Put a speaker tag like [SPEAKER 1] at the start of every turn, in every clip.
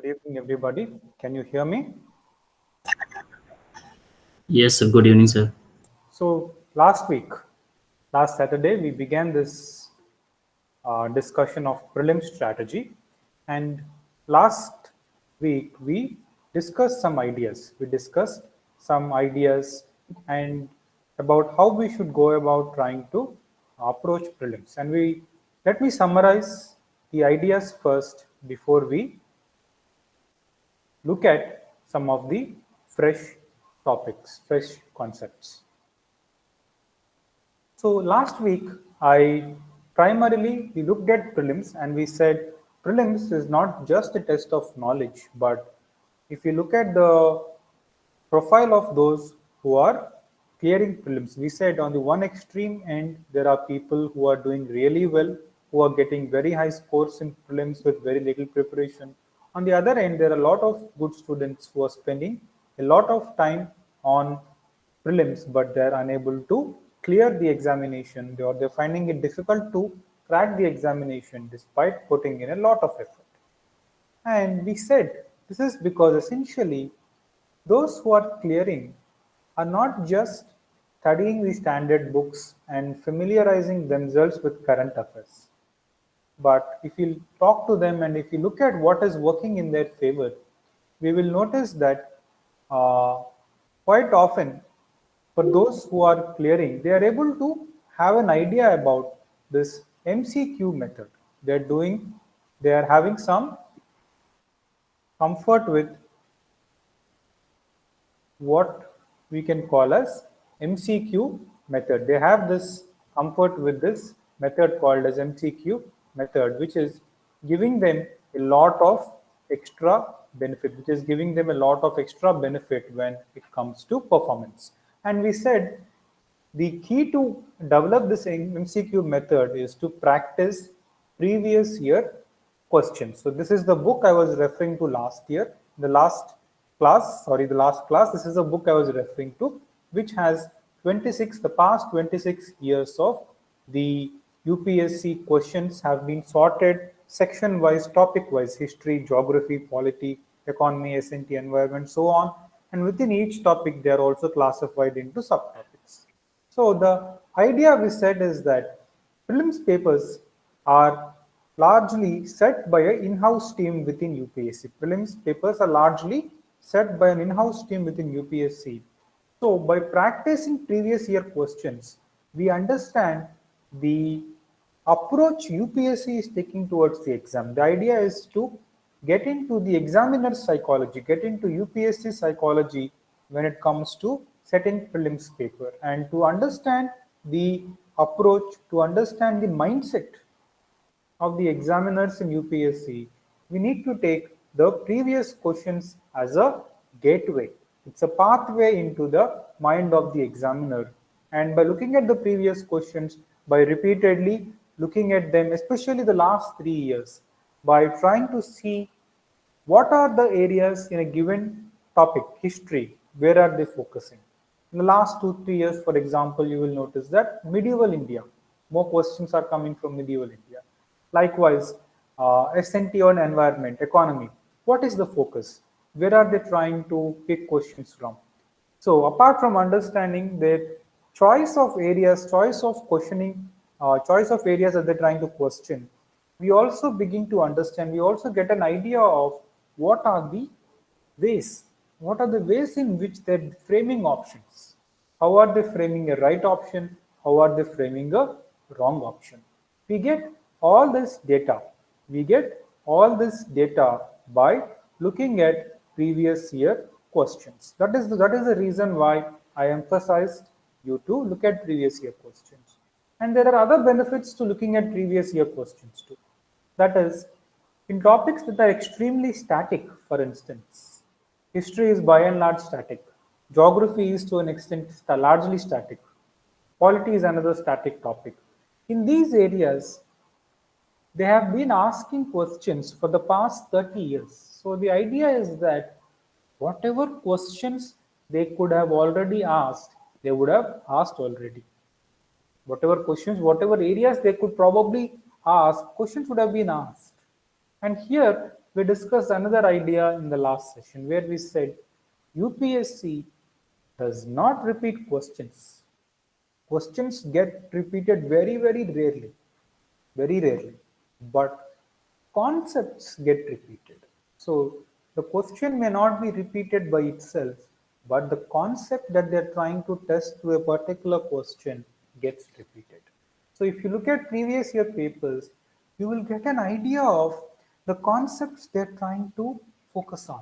[SPEAKER 1] evening, everybody. Can you hear me?
[SPEAKER 2] Yes, sir. Good evening, sir.
[SPEAKER 1] So, last Saturday, we began this discussion of prelim strategy. And last week, we discussed some ideas. We discussed some ideas and about how we should go about trying to approach prelims. And let me summarize the ideas first before we look at some of the fresh topics, fresh concepts. So last week, I primarily we looked at prelims and we said prelims is not just a test of knowledge, but if you look at the profile of those who are clearing prelims, we said on the one extreme end, there are people who are doing really well, who are getting very high scores in prelims with very little preparation. On the other end, there are a lot of good students who are spending a lot of time on prelims, but they're unable to clear the examination, or they're finding it difficult to crack the examination despite putting in a lot of effort. And we said this is because essentially those who are clearing are not just studying the standard books and familiarizing themselves with current affairs. But if you talk to them and if you look at what is working in their favor, we will notice that uh, quite often, for those who are clearing, they are able to have an idea about this MCQ method. They are having some comfort with what we can call as MCQ method. They have this comfort with this method called as MCQ method, which is giving them a lot of extra benefit, which is giving them a lot of extra benefit when it comes to performance. And we said the key to develop this MCQ method is to practice previous year questions. So this is the book I was referring to last year. The last class. This is a book I was referring to, which has the past 26 years of the UPSC questions have been sorted section wise, topic wise, history, geography, polity, economy, SNT, environment, so on. And within each topic, they are also classified into subtopics. So the idea we said is that prelims papers are largely set by an in-house team within UPSC. Prelims papers are largely set by an in-house team within UPSC. So by practicing previous year questions, we understand the approach UPSC is taking towards the exam. The idea is to get into the examiner's psychology, get into UPSC psychology when it comes to setting prelims paper, and to understand the approach, to understand the mindset of the examiners in UPSC, we need to take the previous questions as a gateway. It's a pathway into the mind of the examiner. And by looking at the previous questions, by repeatedly looking at them, especially the last 3 years, by trying to see what are the areas in a given topic, history, where are they focusing? In the last 2, 3 years, for example, you will notice that medieval India, more questions are coming from medieval India. Likewise, SNT on environment, economy. What is the focus? Where are they trying to pick questions from? So apart from understanding their choice of areas, choice of questioning, choice of areas that they're trying to question, we also begin to understand, we also get an idea of what are the ways, what are the ways in which they're framing options. How are they framing a right option? How are they framing a wrong option? We get all this data. We get all this data by looking at previous year questions. That is the reason why I emphasized you to look at previous year questions. And there are other benefits to looking at previous year questions too. That is, in topics that are extremely static, for instance, history is by and large static. Geography is to an extent largely static. Polity is another static topic. In these areas, they have been asking questions for the past 30 years. So the idea is that whatever questions they could have already asked, they would have asked already. Whatever questions, whatever areas they could probably ask, questions would have been asked. And here we discussed another idea in the last session where we said UPSC does not repeat questions. Questions get repeated very, very rarely, but concepts get repeated. So the question may not be repeated by itself, but the concept that they're trying to test through a particular question gets repeated. So if you look at previous year papers, you will get an idea of the concepts they're trying to focus on.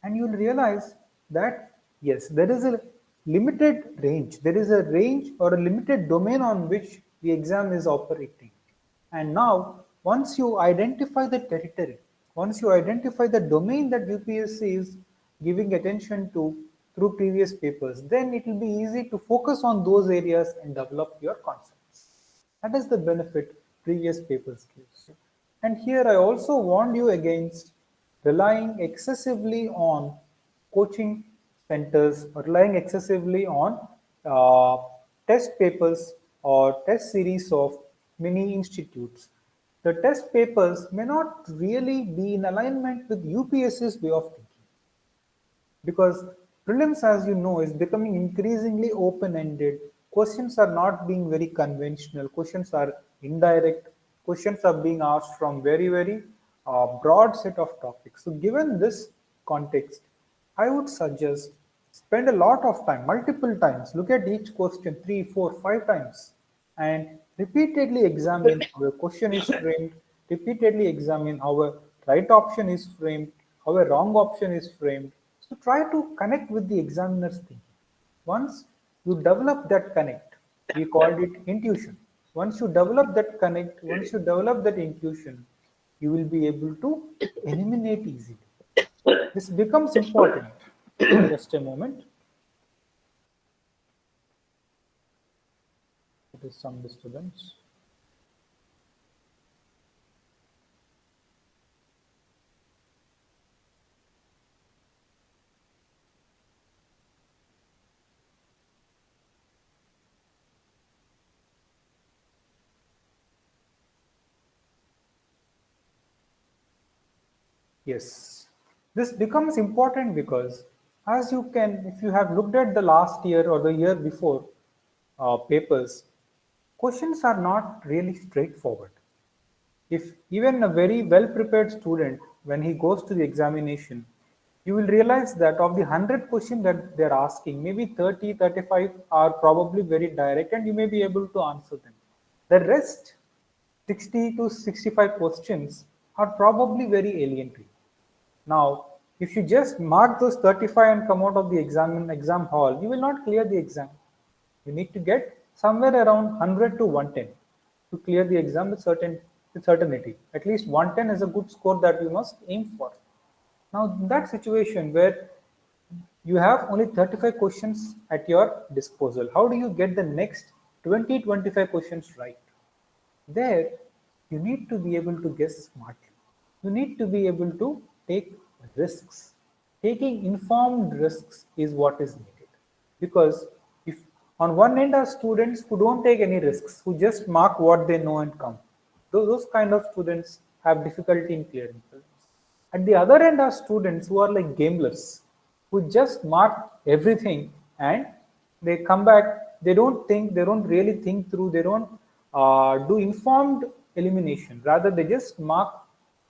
[SPEAKER 1] And you'll realize that yes, there is a limited range. There is a range or a limited domain on which the exam is operating. And now, once you identify the territory, once you identify the domain that UPSC is giving attention to through previous papers, then it will be easy to focus on those areas and develop your concepts. That is the benefit previous papers gives you. And here I also warned you against relying excessively on coaching centers or relying excessively on uh, test papers or test series of many institutes. The test papers may not really be in alignment with UPSC's way of thinking because prelims, as you know, is becoming increasingly open-ended. Questions are not being very conventional. Questions are indirect. Questions are being asked from very broad set of topics. So given this context, I would suggest spend a lot of time, multiple times, look at each question 3, 4, 5 times and repeatedly examine how a question is framed, repeatedly examine how a right option is framed, how a wrong option is framed. So try to connect with the examiner's thinking. Once you develop that connect, we called it intuition. Once you develop that connect, once you develop that intuition, you will be able to eliminate easily. This becomes important. Just a moment. There is some disturbance. Yes, this becomes important because as you can, if you have looked at the last year or the year before papers, questions are not really straightforward. If even a very well prepared student, when he goes to the examination, you will realize that of the 100 questions that they're asking, maybe 30, 35 are probably very direct and you may be able to answer them. The rest, 60 to 65 questions, are probably very alien to you. Now, if you just mark those 35 and come out of the exam hall, you will not clear the exam. You need to get somewhere around 100 to 110 to clear the exam with certainty. At least 110 is a good score that you must aim for. Now, in that situation where you have only 35 questions at your disposal, how do you get the next 20-25 questions right? There, you need to be able to guess smartly. You need to be able to take risks. Taking informed risks is what is needed. Because if on one end are students who don't take any risks, who just mark what they know and come, those kind of students have difficulty in clearing prelims. At the other end are students who are like gamblers, who just mark everything and they come back. They don't think, they don't really think through, they don't do informed elimination. Rather, they just mark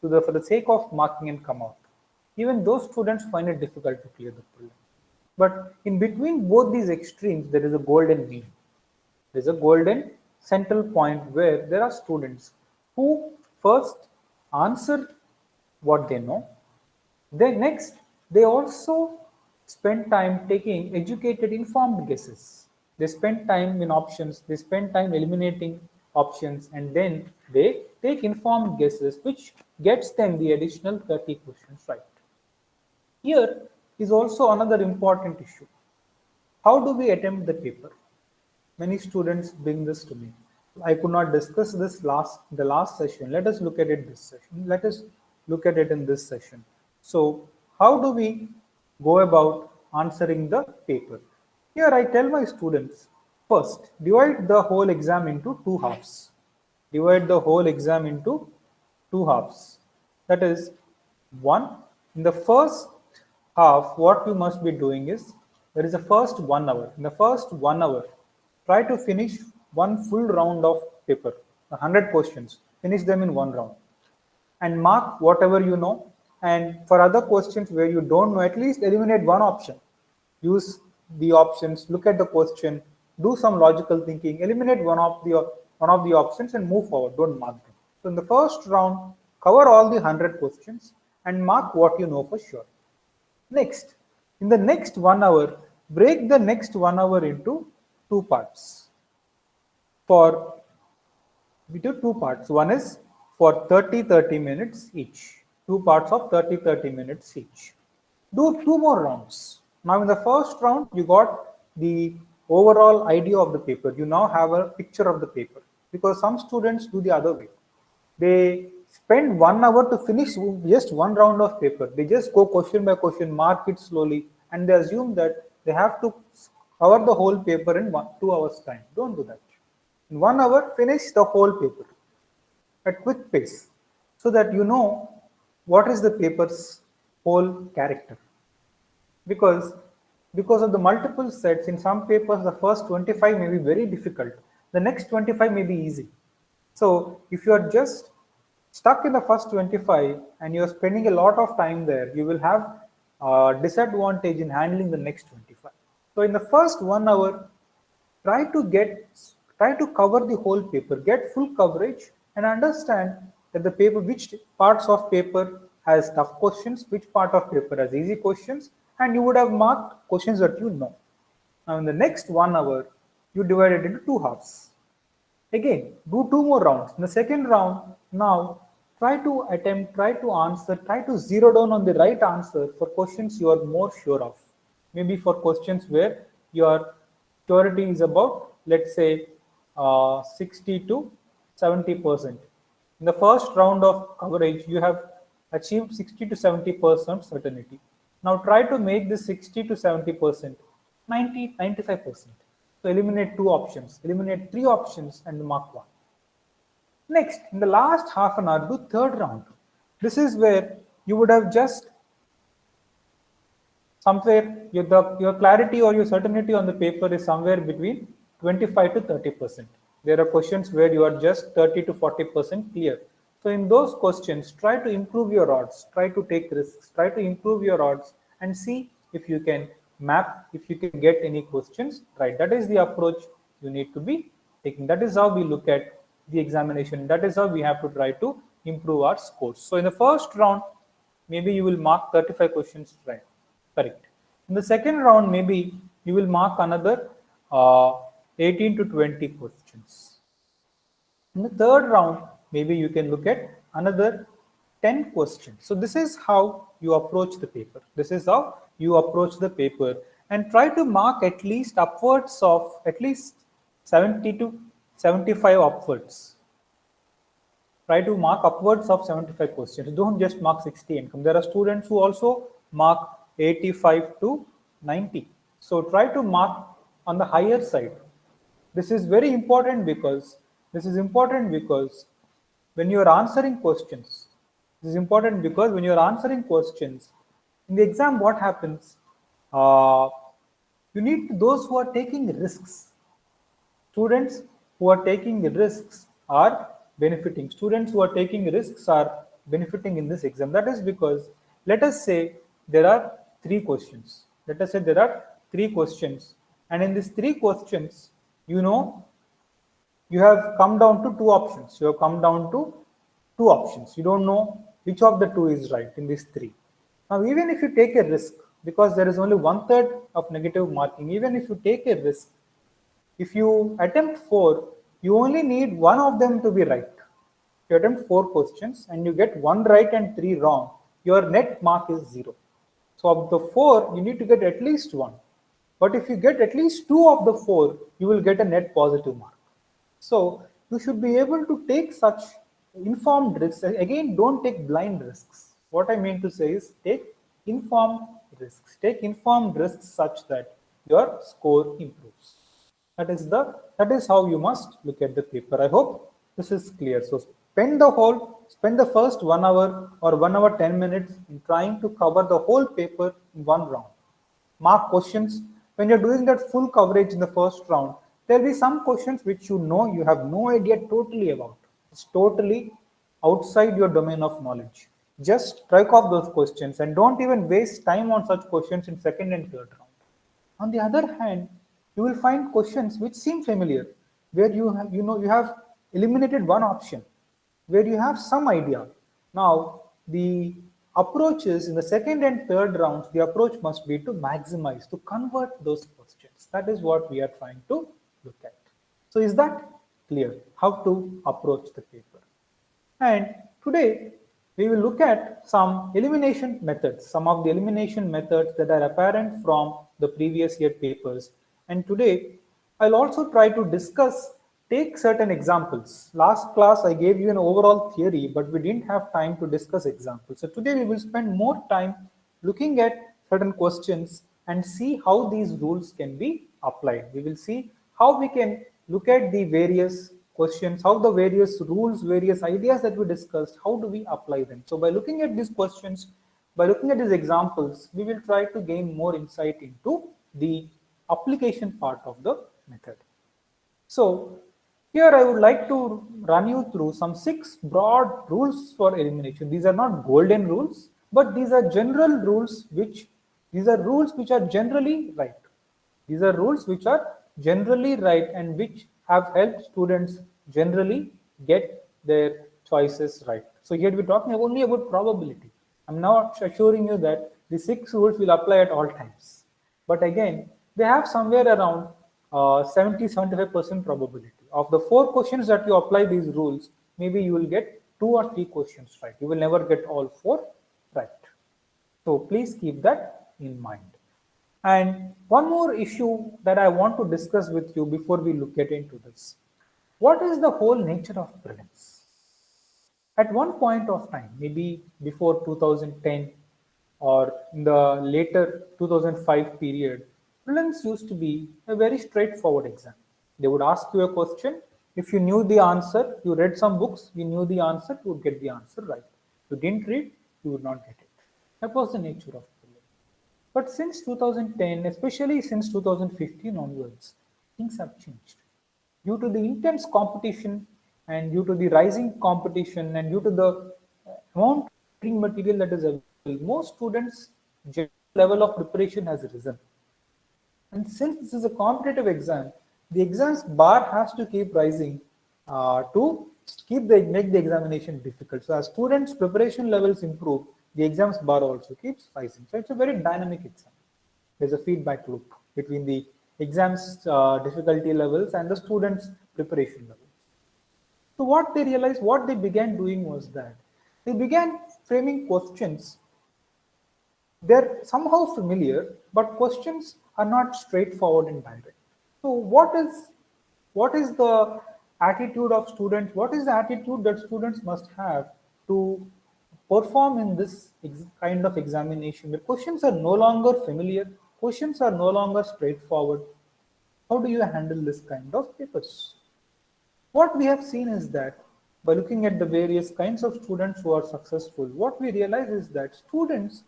[SPEAKER 1] for the sake of marking and come out. Even those students find it difficult to clear the prelim. But in between both these extremes, there is a golden mean. There is a golden central point where there are students who first answer what they know. Then next, they also spend time taking educated, informed guesses. They spend time in options, they spend time eliminating options, and then they take informed guesses, which gets them the additional 30 questions right. Here is also another important issue. How do we attempt the paper? Many students bring this to me. I could not discuss this the last session. Let us look at it this session. Let us look at it in this session. So, how do we go about answering the paper? Here I tell my students, first divide the whole exam into two halves. Divide the whole exam into two halves. That is, One, in the first half, what you must be doing is there is a first 1 hour. In the first 1 hour, try to finish one full round of paper, 100 questions. Finish them in one round and mark whatever you know. And for other questions where you don't know, at least eliminate one option. Use the options, look at the question, do some logical thinking, eliminate one of the options and move forward. Don't mark them. So in the first round, cover all the 100 questions and mark what you know for sure. Next, in the next 1 hour, break the next 1 hour into two parts. For we do two parts. One is for 30 minutes each. Two parts of 30 minutes each. Do two more rounds. Now in the first round, you got the overall idea of the paper. You now have a picture of the paper because some students do the other way. They spend 1 hour to finish just one round of paper. They just go question by question, mark it slowly, and they assume that they have to cover the whole paper in 2 hours time. Don't do that. In 1 hour, finish the whole paper at quick pace so that you know what is the paper's whole character. Because of the multiple sets, in some papers the first 25 may be very difficult, the next 25 may be easy. So if you are just stuck in the first 25 and you are spending a lot of time there, you will have a disadvantage in handling the next 25. So in the first 1 hour, try to get try to cover the whole paper, get full coverage and understand that the paper, which parts of paper has tough questions, which part of paper has easy questions, and you would have marked questions that you know. Now in the next 1 hour, you divide it into two halves. Again, do two more rounds. In the second round, now try to answer, try to zero down on the right answer for questions you are more sure of. Maybe for questions where your surety is about, let's say, 60 to 70%. In the first round of coverage, you have achieved 60 to 70% certainty. Now try to make this 60 to 70% 90, 95%. So eliminate two options, eliminate three options and mark one. Next, in the last half an hour, do third round. This is where you would have just somewhere your clarity or your certainty on the paper is somewhere between 25 to 30%. There are questions where you are just 30 to 40% clear. So in those questions, try to improve your odds, try to take risks, try to improve your odds and see if you can map, if you can get any questions right. That is the approach you need to be taking. That is how we look at the examination. That is how we have to try to improve our scores. So in the first round, maybe you will mark 35 questions right. Correct. In the second round, maybe you will mark another 18 to 20 questions. In the third round, maybe you can look at another 10 questions. So this is how you approach the paper. This is how you approach the paper and try to mark at least upwards of at least 70 to 75 upwards. Try to mark upwards of 75 questions. Don't just mark 60 and come. There are students who also mark 85 to 90. So try to mark on the higher side. This is very important because when you are answering questions, this is important because when you are answering questions in the exam, what happens? You need those who are taking risks. Students who are taking risks are benefiting. Students who are taking risks are benefiting in this exam. That is because, let us say there are three questions. Let us say there are three questions. And in these three questions, you know, you have come down to two options. You have come down to two options. You don't know which of the two is right in these three. Now, even if you take a risk, because there is only 1/3 of negative marking, even if you take a risk, if you attempt four, you only need one of them to be right. If you attempt four questions and you get one right and three wrong, your net mark is 0. So of the four, you need to get at least one. But if you get at least two of the four, you will get a net positive mark. So you should be able to take such informed risks. Again, don't take blind risks. What I mean to say is take informed risks. Take informed risks such that your score improves. That is how you must look at the paper. I hope this is clear. So spend the first 1 hour or 1 hour 10 minutes in trying to cover the whole paper in one round. Mark questions. When you're doing that full coverage in the first round, there'll be some questions which you have no idea totally about. It's totally outside your domain of knowledge. Just strike off those questions and don't even waste time on such questions in second and third round. On the other hand, you will find questions which seem familiar, where you have eliminated one option, where you have some idea. Now, the approach is in the second and third rounds, the approach must be to maximize, to convert those questions. That is what we are trying to look at. So, is that clear? How to approach the paper? And today we will look at some elimination methods, some of the elimination methods that are apparent from the previous year papers. And today I'll also try to take certain examples. Last class I gave you an overall theory, but we didn't have time to discuss examples. So today we will spend more time looking at certain questions and see how these rules can be applied. We will see how we can look at the various questions, how the various rules, various ideas that we discussed, how do we apply them. So by looking at these questions, by looking at these examples, we will try to gain more insight into the application part of the method. So here I would like to run you through some 6 broad rules for elimination. These are not golden rules, but these are general rules these are rules which are generally right. These are rules which are generally right and which have helped students generally get their choices right. So here we're talking only about probability. I'm now assuring you that the 6 rules will apply at all times. But again, they have somewhere around 70-75% probability. Of the 4 questions that you apply these rules, maybe you will get 2 or 3 questions right. You will never get all 4 right. So please keep that in mind. And one more issue that I want to discuss with you before we get into this. What is the whole nature of prelims? At one point of time, maybe before 2010 or in the later 2005 period, prelims used to be a very straightforward exam. They would ask you a question. If you knew the answer, you read some books, you knew the answer, you would get the answer right. If you didn't read, you would not get it. That was the nature of prelims. But since 2010, especially since 2015 onwards, things have changed. Due to the intense competition and due to the rising competition and due to the amount of reading material that is available, most students' general level of preparation has risen. And since this is a competitive exam, the exam's bar has to keep rising to make the examination difficult. So as students' preparation levels improve, the exam's bar also keeps rising. So it's a very dynamic exam. There's a feedback loop between the exam's difficulty levels and the students' preparation levels. So what they realized, what they began doing was that they began framing questions. They're somehow familiar, but questions are not straightforward and direct. So what is the attitude of students? What is the attitude that students must have to perform in this kind of examination? The questions are no longer familiar, questions are no longer straightforward. How do you handle this kind of papers? What we have seen is that by looking at the various kinds of students who are successful, what we realize is that students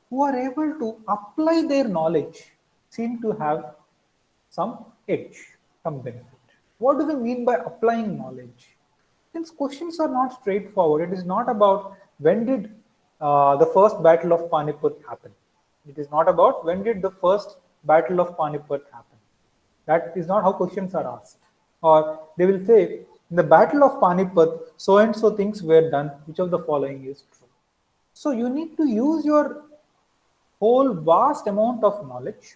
[SPEAKER 1] who are able to apply their knowledge seem to have some edge, some benefit. What do we mean by applying knowledge? Since questions are not straightforward, it is not about when did the first battle of Panipat happen. It is not about when did the first battle of Panipat happen. That is not how questions are asked. Or they will say, in the battle of Panipat, so and so things were done, which of the following is true. So you need to use your whole vast amount of knowledge,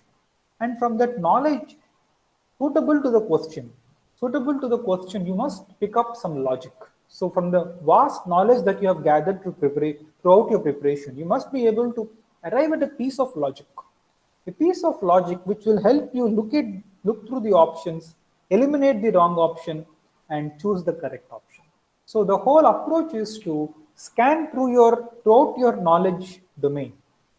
[SPEAKER 1] and from that knowledge suitable to the question, you must pick up some logic. So from the vast knowledge that you have gathered throughout your preparation, you must be able to arrive at a piece of logic, which will help you look through the options, eliminate the wrong option, and choose the correct option. So the whole approach is to scan throughout your knowledge domain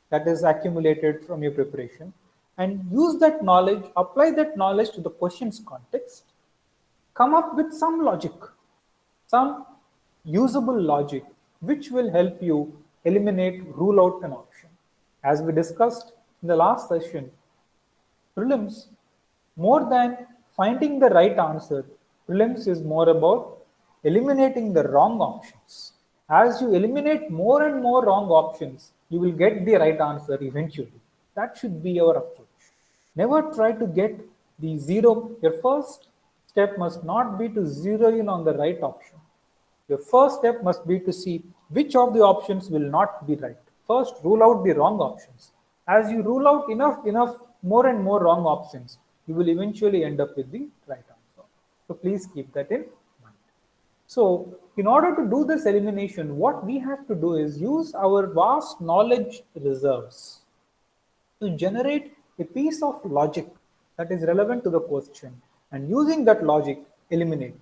[SPEAKER 1] that is accumulated from your preparation, and use that knowledge, apply that knowledge to the question's context, come up with some logic, some usable logic which will help you eliminate, rule out an option. As we discussed in the last session, prelims, more than finding the right answer, prelims is more about eliminating the wrong options. As you eliminate more and more wrong options, you will get the right answer eventually. That should be your approach. Never try to get the zero. Your first step must not be to zero in on the right option. Your first step must be to see which of the options will not be right. First, rule out the wrong options. As you rule out enough, more and more wrong options, you will eventually end up with the right answer. So please keep that in mind. So, in order to do this elimination, what we have to do is use our vast knowledge reserves to generate a piece of logic that is relevant to the question, and using that logic, eliminate.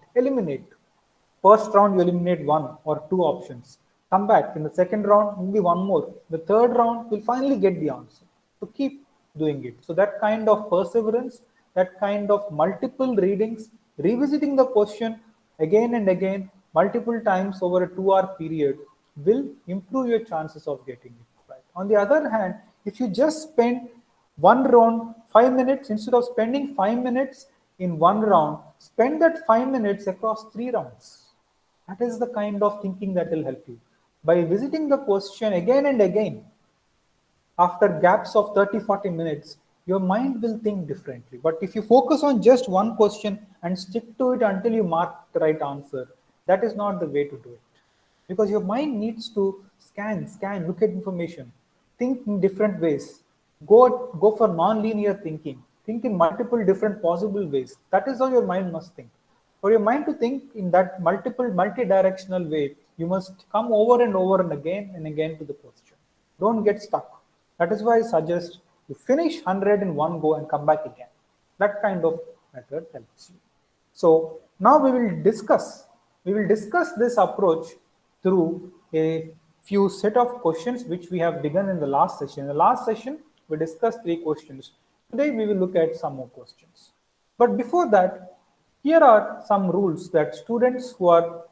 [SPEAKER 1] First round, you eliminate one or two options. Come back in the second round, maybe one more. The third round, you'll finally get the answer. So keep doing it. So that kind of perseverance, that kind of multiple readings, revisiting the question again and again, multiple times over a 2 hour period will improve your chances of getting it right. On the other hand, if you just spend one round 5 minutes, instead of spending 5 minutes in one round, spend that 5 minutes across 3 rounds. That is the kind of thinking that will help you. By visiting the question again and again, after gaps of 30-40 minutes, your mind will think differently. But if you focus on just one question and stick to it until you mark the right answer, that is not the way to do it. Because your mind needs to scan, look at information, think in different ways, go for non-linear thinking, think in multiple different possible ways. That is how your mind must think. For your mind to think in that multi-directional way, you must come over and again to the question. Don't get stuck. That is why I suggest you finish 100 in one go and come back again. That kind of method helps you. So now we will discuss this approach through a few set of questions which we have begun in the last session. In the last session, we discussed 3 questions. Today we will look at some more questions. But before that, here are some rules that students who are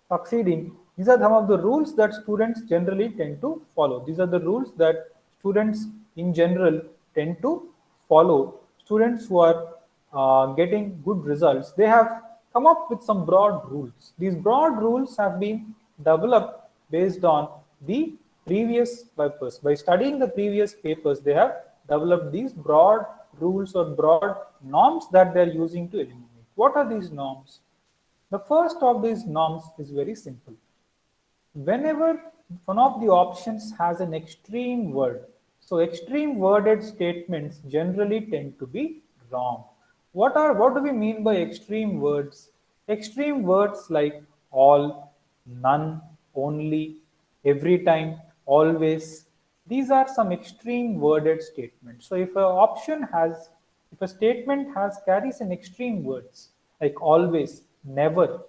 [SPEAKER 1] succeeding, these are some of the rules that students generally tend to follow. These are the rules that students in general tend to follow. Students who are getting good results, they have come up with some broad rules. These broad rules have been developed based on the previous papers. By studying the previous papers, they have developed these broad rules or broad norms that they are using to eliminate. What are these norms? The first of these norms is very simple. Whenever one of the options has an extreme word, so extreme worded statements generally tend to be wrong. What do we mean by extreme words? Extreme words like all, none, only, every time, always. These are some extreme worded statements. So if a statement carries an extreme words like always, never,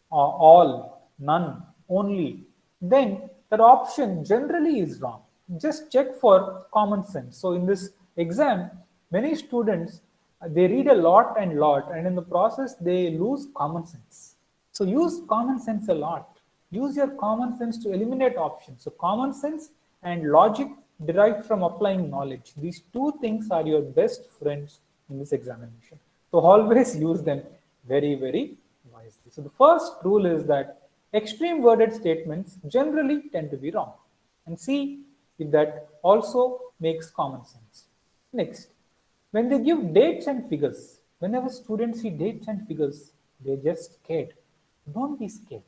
[SPEAKER 1] all, none, only, then that option generally is wrong. Just check for common sense. So in this exam, many students, they read a lot, and in the process they lose common sense. So use common sense a lot. Use your common sense to eliminate options. So common sense and logic derived from applying knowledge. These two things are your best friends in this examination. So always use them very, very wisely. So the first rule is that extreme worded statements generally tend to be wrong. And see if that also makes common sense. Next, when they give dates and figures, whenever students see dates and figures, they're just scared. Don't be scared.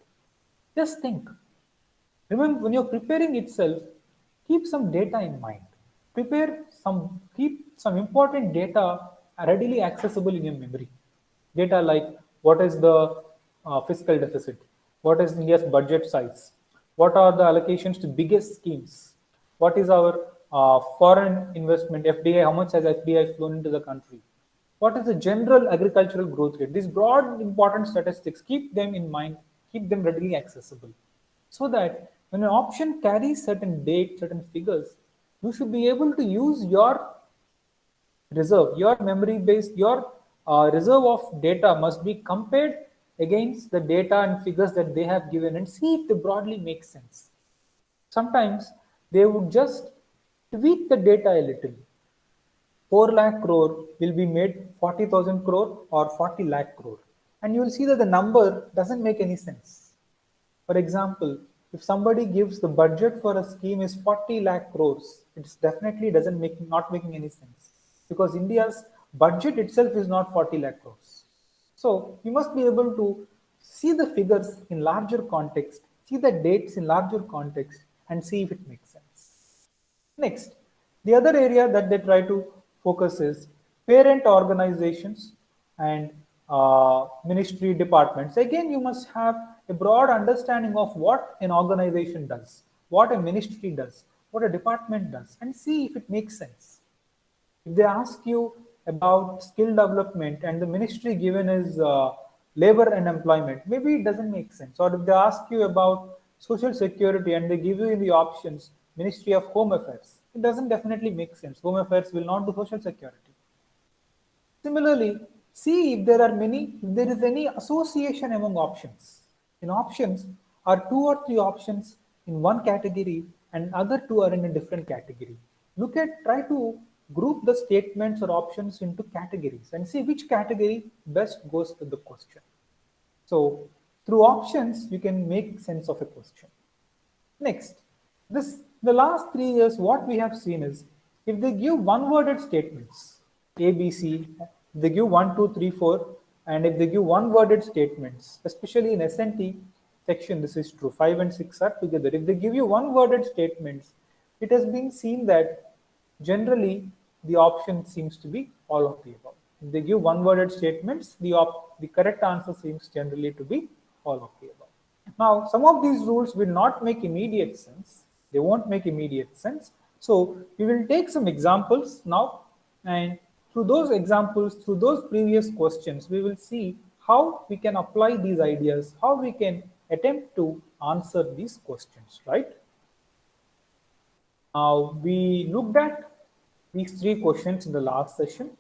[SPEAKER 1] Just think. Remember, when you're preparing itself, keep some data in mind. Keep some important data readily accessible in your memory. Data like what is the fiscal deficit, what is India's budget size, what are the allocations to biggest schemes, what is our foreign investment, FDI, how much has FDI flown into the country, what is the general agricultural growth rate. These broad important statistics, keep them in mind, keep them readily accessible, so that when an option carries certain dates, certain figures, you should be able to use your reserve, your memory based, your reserve of data must be compared against the data and figures that they have given and see if they broadly make sense. Sometimes they would just tweak the data a little. 4 lakh crore will be made 40,000 crore or 40 lakh crore. And you will see that the number doesn't make any sense. For example, if somebody gives the budget for a scheme is 40 lakh crores, it definitely doesn't make not making any sense because India's budget itself is not 40 lakh crores. So you must be able to see the figures in larger context, see the dates in larger context, and see if it makes sense. Next, the other area that they try to focus is parent organizations and ministry departments. Again, you must have a broad understanding of what an organization does, what a ministry does, what a department does, and see if it makes sense. If they ask you about skill development and the ministry given is labor and employment, maybe it doesn't make sense. Or if they ask you about social security and they give you the options Ministry of Home Affairs, it doesn't definitely make sense. Home Affairs will not do social security. Similarly, see if there is any association among options. In options are two or three options in one category and other two are in a different category. Try to group the statements or options into categories and see which category best goes to the question. So through options, you can make sense of a question. Next, the last 3 years, what we have seen is if they give one-worded statements, A, B, C, they give 1, 2, 3, 4, and if they give one-worded statements, especially in SNT section, this is true. 5 and 6 are together. If they give you one-worded statements, it has been seen that generally the option seems to be all of the above. If they give one-worded statements, the correct answer seems generally to be all of the above. Now, some of these rules will not make immediate sense. They won't make immediate sense. So, we will take some examples now, and through those examples, through those previous questions, we will see how we can apply these ideas, how we can attempt to answer these questions, right? Now, we looked at these three questions in the last session.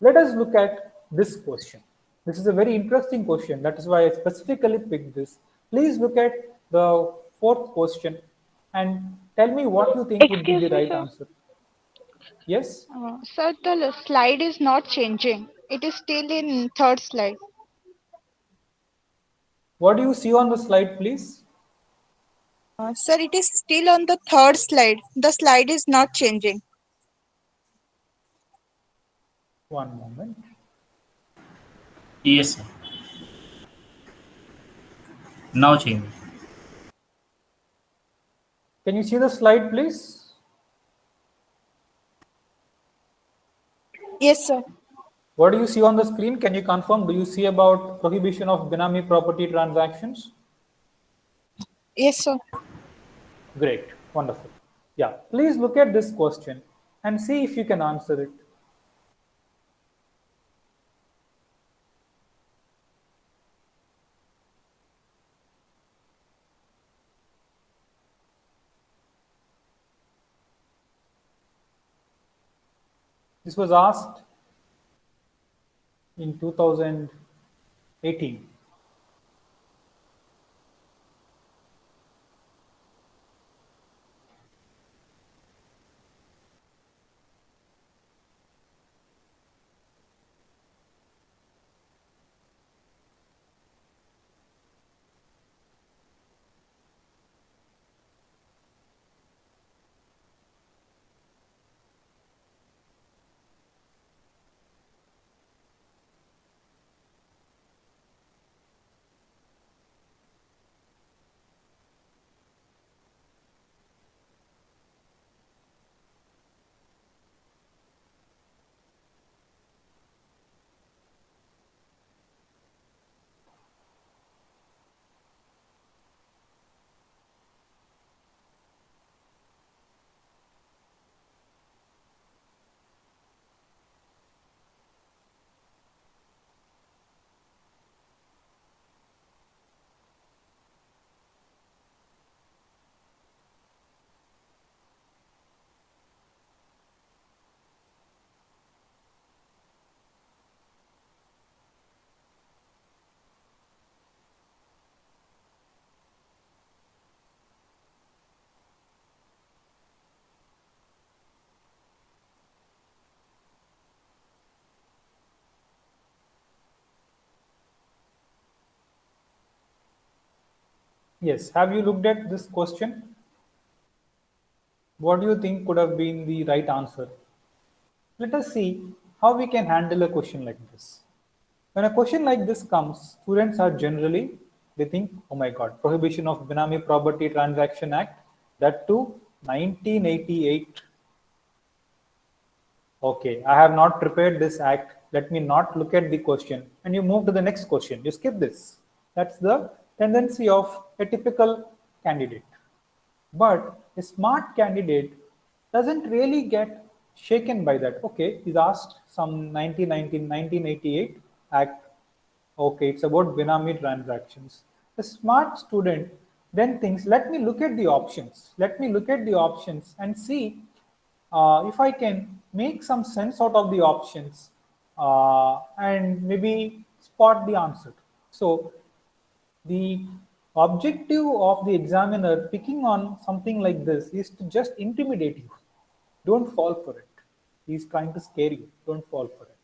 [SPEAKER 1] Let us look at this question. This is a very interesting question. That is why I specifically picked this. Please look at the fourth question and tell me what you think would be the
[SPEAKER 3] Excuse me,
[SPEAKER 1] right
[SPEAKER 3] sir.
[SPEAKER 1] answer. Yes?
[SPEAKER 3] Sir, the slide is not changing. It is still in third slide.
[SPEAKER 1] What do you see on the slide, please?
[SPEAKER 3] Sir, it is still on the third slide. The slide is not changing.
[SPEAKER 1] One moment.
[SPEAKER 2] Yes, sir. Now change.
[SPEAKER 1] Can you see the slide, please?
[SPEAKER 3] Yes, sir.
[SPEAKER 1] What do you see on the screen? Can you confirm? Do you see about prohibition of Benami property transactions?
[SPEAKER 3] Yes, sir.
[SPEAKER 1] Great. Wonderful. Yeah. Please look at this question and see if you can answer it. This was asked in 2018. Yes. Have you looked at this question? What do you think could have been the right answer? Let us see how we can handle a question like this. When a question like this comes, students are generally, they think, oh my god, Prohibition of Benami Property Transaction Act, that too 1988. Okay, I have not prepared this act. Let me not look at the question. And you move to the next question. You skip this. That's the tendency of a typical candidate. But a smart candidate doesn't really get shaken by that. Okay, he's asked some 1988 act. Okay, it's about Benami transactions. The smart student then thinks, let me look at the options. Let me look at the options and see if I can make some sense out of the options and maybe spot the answer. So the objective of the examiner picking on something like this is to just intimidate you. Don't fall for it. He's trying to scare you. Don't fall for it.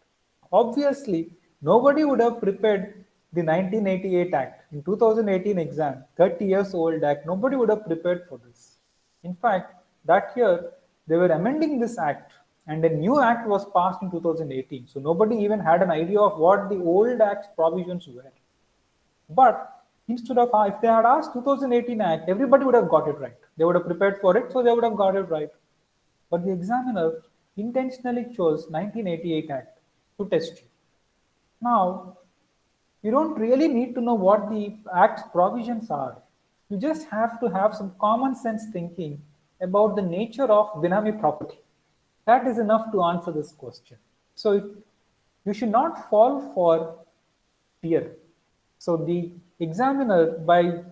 [SPEAKER 1] Obviously, nobody would have prepared the 1988 Act. In 2018 exam, 30 years old Act, nobody would have prepared for this. In fact, that year, they were amending this Act and a new Act was passed in 2018. So nobody even had an idea of what the old Act's provisions were. But instead of, if they had asked 2018 Act, everybody would have got it right. They would have prepared for it, so they would have got it right. But the examiner intentionally chose 1988 Act to test you. Now, you don't really need to know what the Act's provisions are. You just have to have some common sense thinking about the nature of Benami property. That is enough to answer this question. So you should not fall for fear. So the examiner, by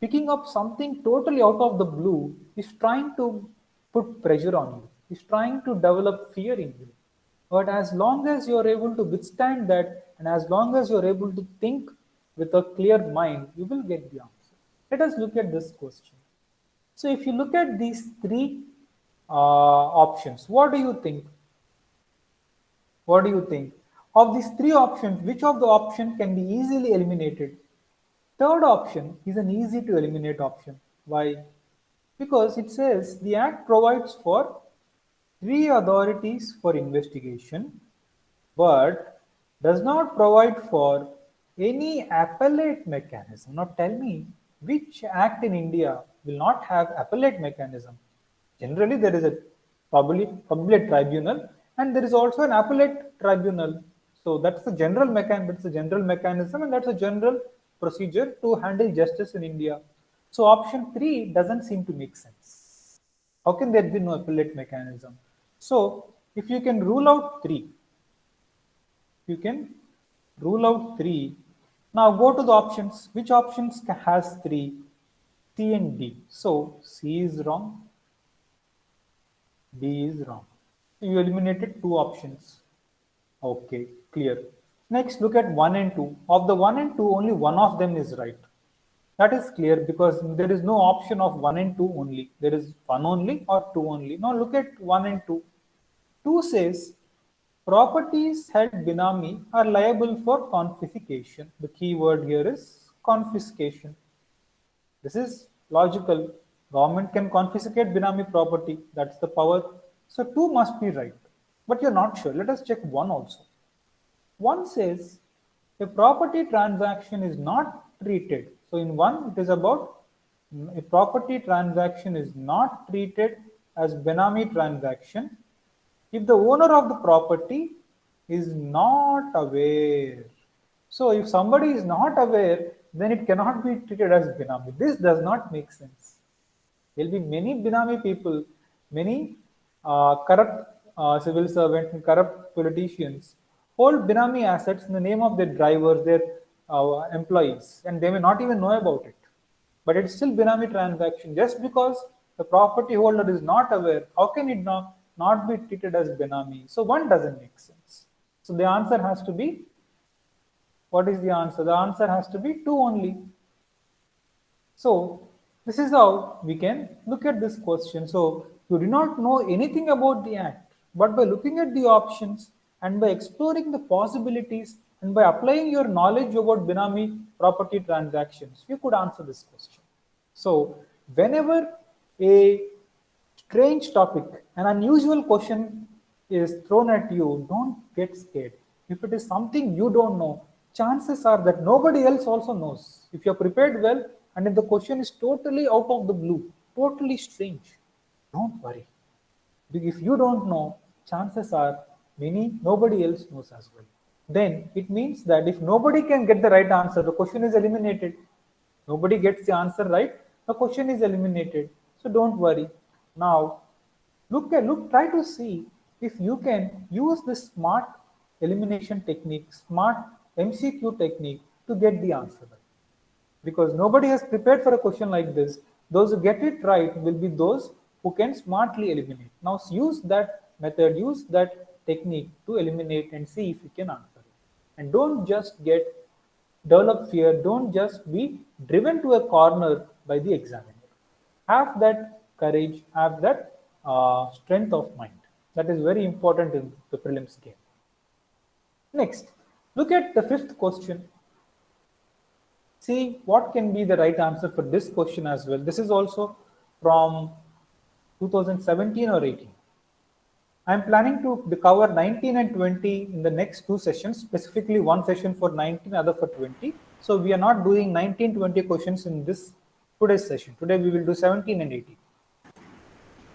[SPEAKER 1] picking up something totally out of the blue, is trying to put pressure on you. Is trying to develop fear in you. But as long as you're able to withstand that, and as long as you're able to think with a clear mind, you will get the answer. Let us look at this question. So if you look at these three options, what do you think? What do you think? Of these three options, which of the option can be easily eliminated? Third option is an easy to eliminate option. Why? Because it says the Act provides for three authorities for investigation, but does not provide for any appellate mechanism. Now tell me, which act in India will not have appellate mechanism? Generally, there is a probably a tribunal, and there is also an appellate tribunal. So that's the general mechanism. That's the general mechanism, and that's a general procedure to handle justice in India. So option three doesn't seem to make sense. How can there be no appellate mechanism? So if you can rule out three, you can rule out three. Now go to the options. Which options has three? C and D. So C is wrong, D is wrong. You eliminated two options. Okay, clear. Next, look at 1 and 2. Of the 1 and 2, only one of them is right. That is clear because there is no option of 1 and 2 only. There is 1 only or 2 only. Now look at 1 and 2. 2 says properties held benami are liable for confiscation. The key word here is confiscation. This is logical. Government can confiscate benami property. That's the power. So 2 must be right. But you're not sure. Let us check 1 also. 1 says a property transaction is not treated. So in 1, it is about a property transaction is not treated as benami transaction if the owner of the property is not aware. So if somebody is not aware, then it cannot be treated as benami. This does not make sense. There will be many benami people, many corrupt civil servants and corrupt politicians hold benami assets in the name of their drivers, their employees, and they may not even know about it. But it's still benami transaction. Just because the property holder is not aware, how can it not be treated as benami? So one doesn't make sense. So the answer has to be, what is the answer? The answer has to be 2 only. So this is how we can look at this question. So you do not know anything about the act, but by looking at the options and by exploring the possibilities and by applying your knowledge about benami property transactions, you could answer this question. So whenever a strange topic, an unusual question is thrown at you, don't get scared. If it is something you don't know, chances are that nobody else also knows. If you're prepared well and if the question is totally out of the blue, totally strange, don't worry. If you don't know, chances are nobody else knows as well. Then it means that if nobody can get the right answer, the question is eliminated. Nobody gets the answer right, the question is eliminated. So don't worry. Now try to see if you can use this smart elimination technique, smart MCQ technique to get the answer right, because nobody has prepared for a question like this. Those who get it right will be those who can smartly eliminate. Now use that method, use that technique to eliminate and see if you can answer it. And don't just develop fear, don't just be driven to a corner by the examiner. Have that courage, have that strength of mind. That is very important in the prelims game. Next, look at the fifth question. See what can be the right answer for this question as well. This is also from 2017 or 18. I am planning to cover 19 and 20 in the next two sessions, specifically one session for 19, other for 20. So we are not doing 19, 20 questions in this today's session. Today we will do 17 and 18.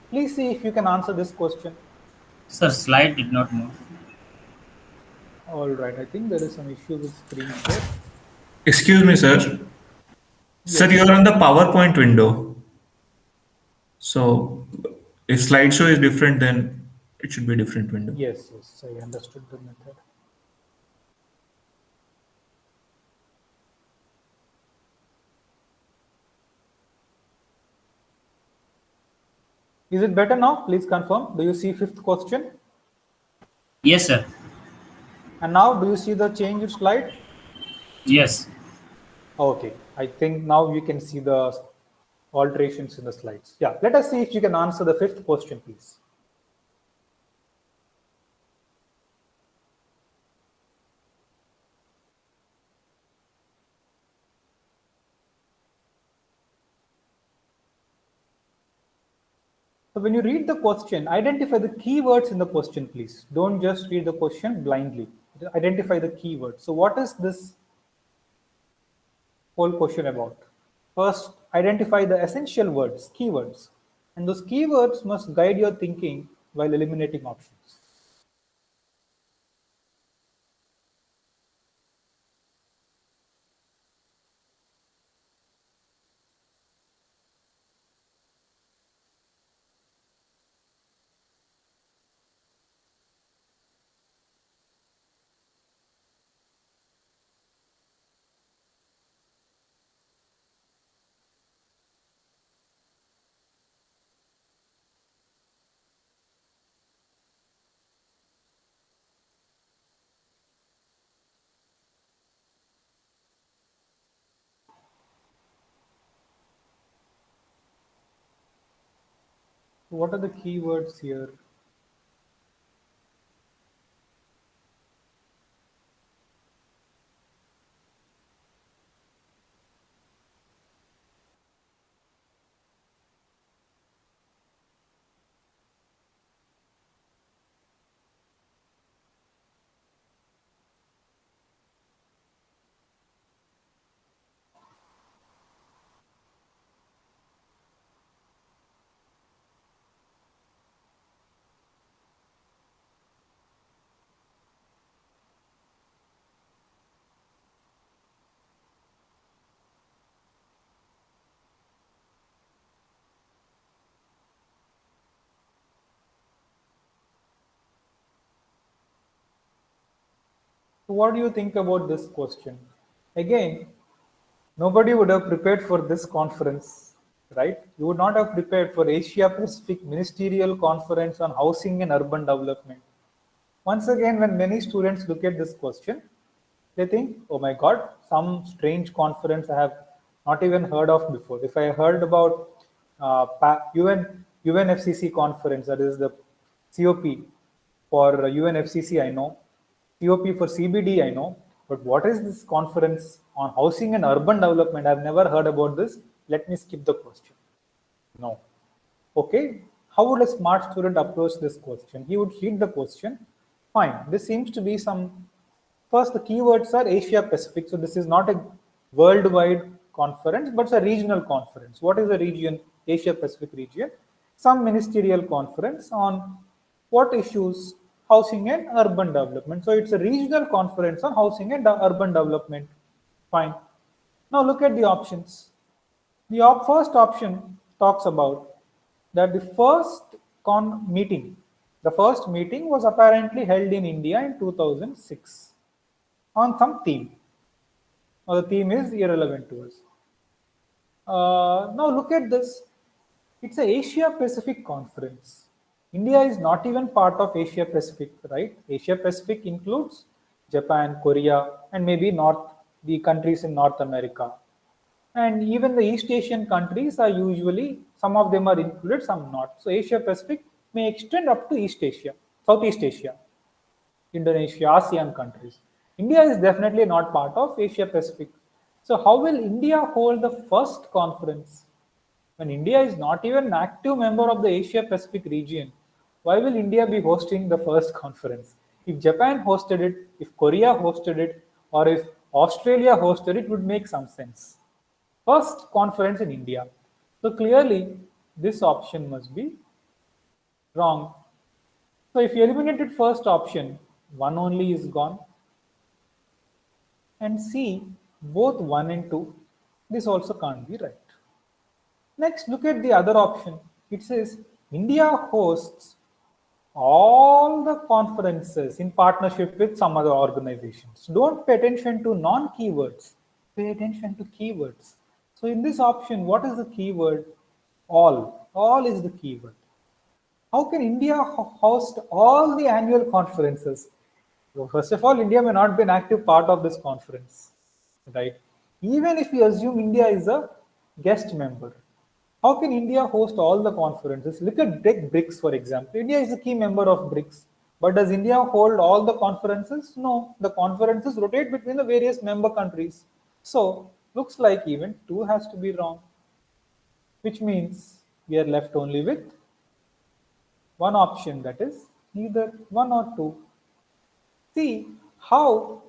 [SPEAKER 1] Please see if you can answer this question.
[SPEAKER 2] Sir, slide did not move.
[SPEAKER 1] All right, I think there is some issue with screen share.
[SPEAKER 4] Excuse me, sir. Sir,
[SPEAKER 1] Yes.
[SPEAKER 4] you are on the PowerPoint window. So if slideshow is different, then it should be a different window.
[SPEAKER 1] Yes, I understood the method. Is it better now? Please confirm. Do you see fifth question?
[SPEAKER 2] Yes, sir.
[SPEAKER 1] And now do you see the changed slide?
[SPEAKER 2] Yes.
[SPEAKER 1] Okay, I think now you can see the alterations in the slides. Yeah, let us see if you can answer the fifth question, please. So when you read the question, identify the keywords in the question, please. Don't just read the question blindly. Identify the keywords. So what is this whole question about? First, identify the essential words, keywords. And those keywords must guide your thinking while eliminating options. So what are the keywords here? So what do you think about this question? Again, nobody would have prepared for this conference, right? You would not have prepared for Asia Pacific Ministerial Conference on Housing and Urban Development. Once again, when many students look at this question, they think, oh my God, some strange conference I have not even heard of before. If I heard about UNFCCC conference, that is the COP for UNFCCC, I know. COP for CBD, I know. But what is this conference on housing and urban development? I've never heard about this. let me skip the question. No. Okay, how would a smart student approach this question? He would read the question. Fine, this seems to be some. First, the keywords are Asia Pacific. So this is not a worldwide conference, but it's a regional conference. What is the region? Asia Pacific region. Some ministerial conference on what issues? Housing and urban development. So it's a regional conference on housing and urban development. Fine. Now look at the options. The first option talks about that the first meeting was apparently held in India in 2006 on some theme. Now the theme is irrelevant to us. Now look at this. It's a Asia Pacific conference. India is not even part of Asia Pacific, right? Asia Pacific includes Japan, Korea, and maybe the countries in North America. And even the East Asian countries are usually, some of them are included, some not. So Asia Pacific may extend up to East Asia, Southeast Asia, Indonesia, ASEAN countries. India is definitely not part of Asia Pacific. So how will India hold the first conference? When India is not even an active member of the Asia Pacific region, why will India be hosting the first conference? If Japan hosted it, if Korea hosted it, or if Australia hosted it, would make some sense. First conference in India. So clearly, this option must be wrong. So if you eliminated first option, one only is gone. And C, both 1 and 2, this also can't be right. Next, look at the other option. It says India hosts all the conferences in partnership with some other organizations. Don't pay attention to non-keywords. Pay attention to keywords. So in this option, what is the keyword? All. All is the keyword. How can India host all the annual conferences? So first of all, India may not be an active part of this conference, right? Even if we assume India is a guest member, how can India host all the conferences? Look at BRICS, for example. India is a key member of BRICS. But does India hold all the conferences? No. The conferences rotate between the various member countries. So, looks like even 2 has to be wrong. Which means we are left only with one option, that is either 1 or 2. See how,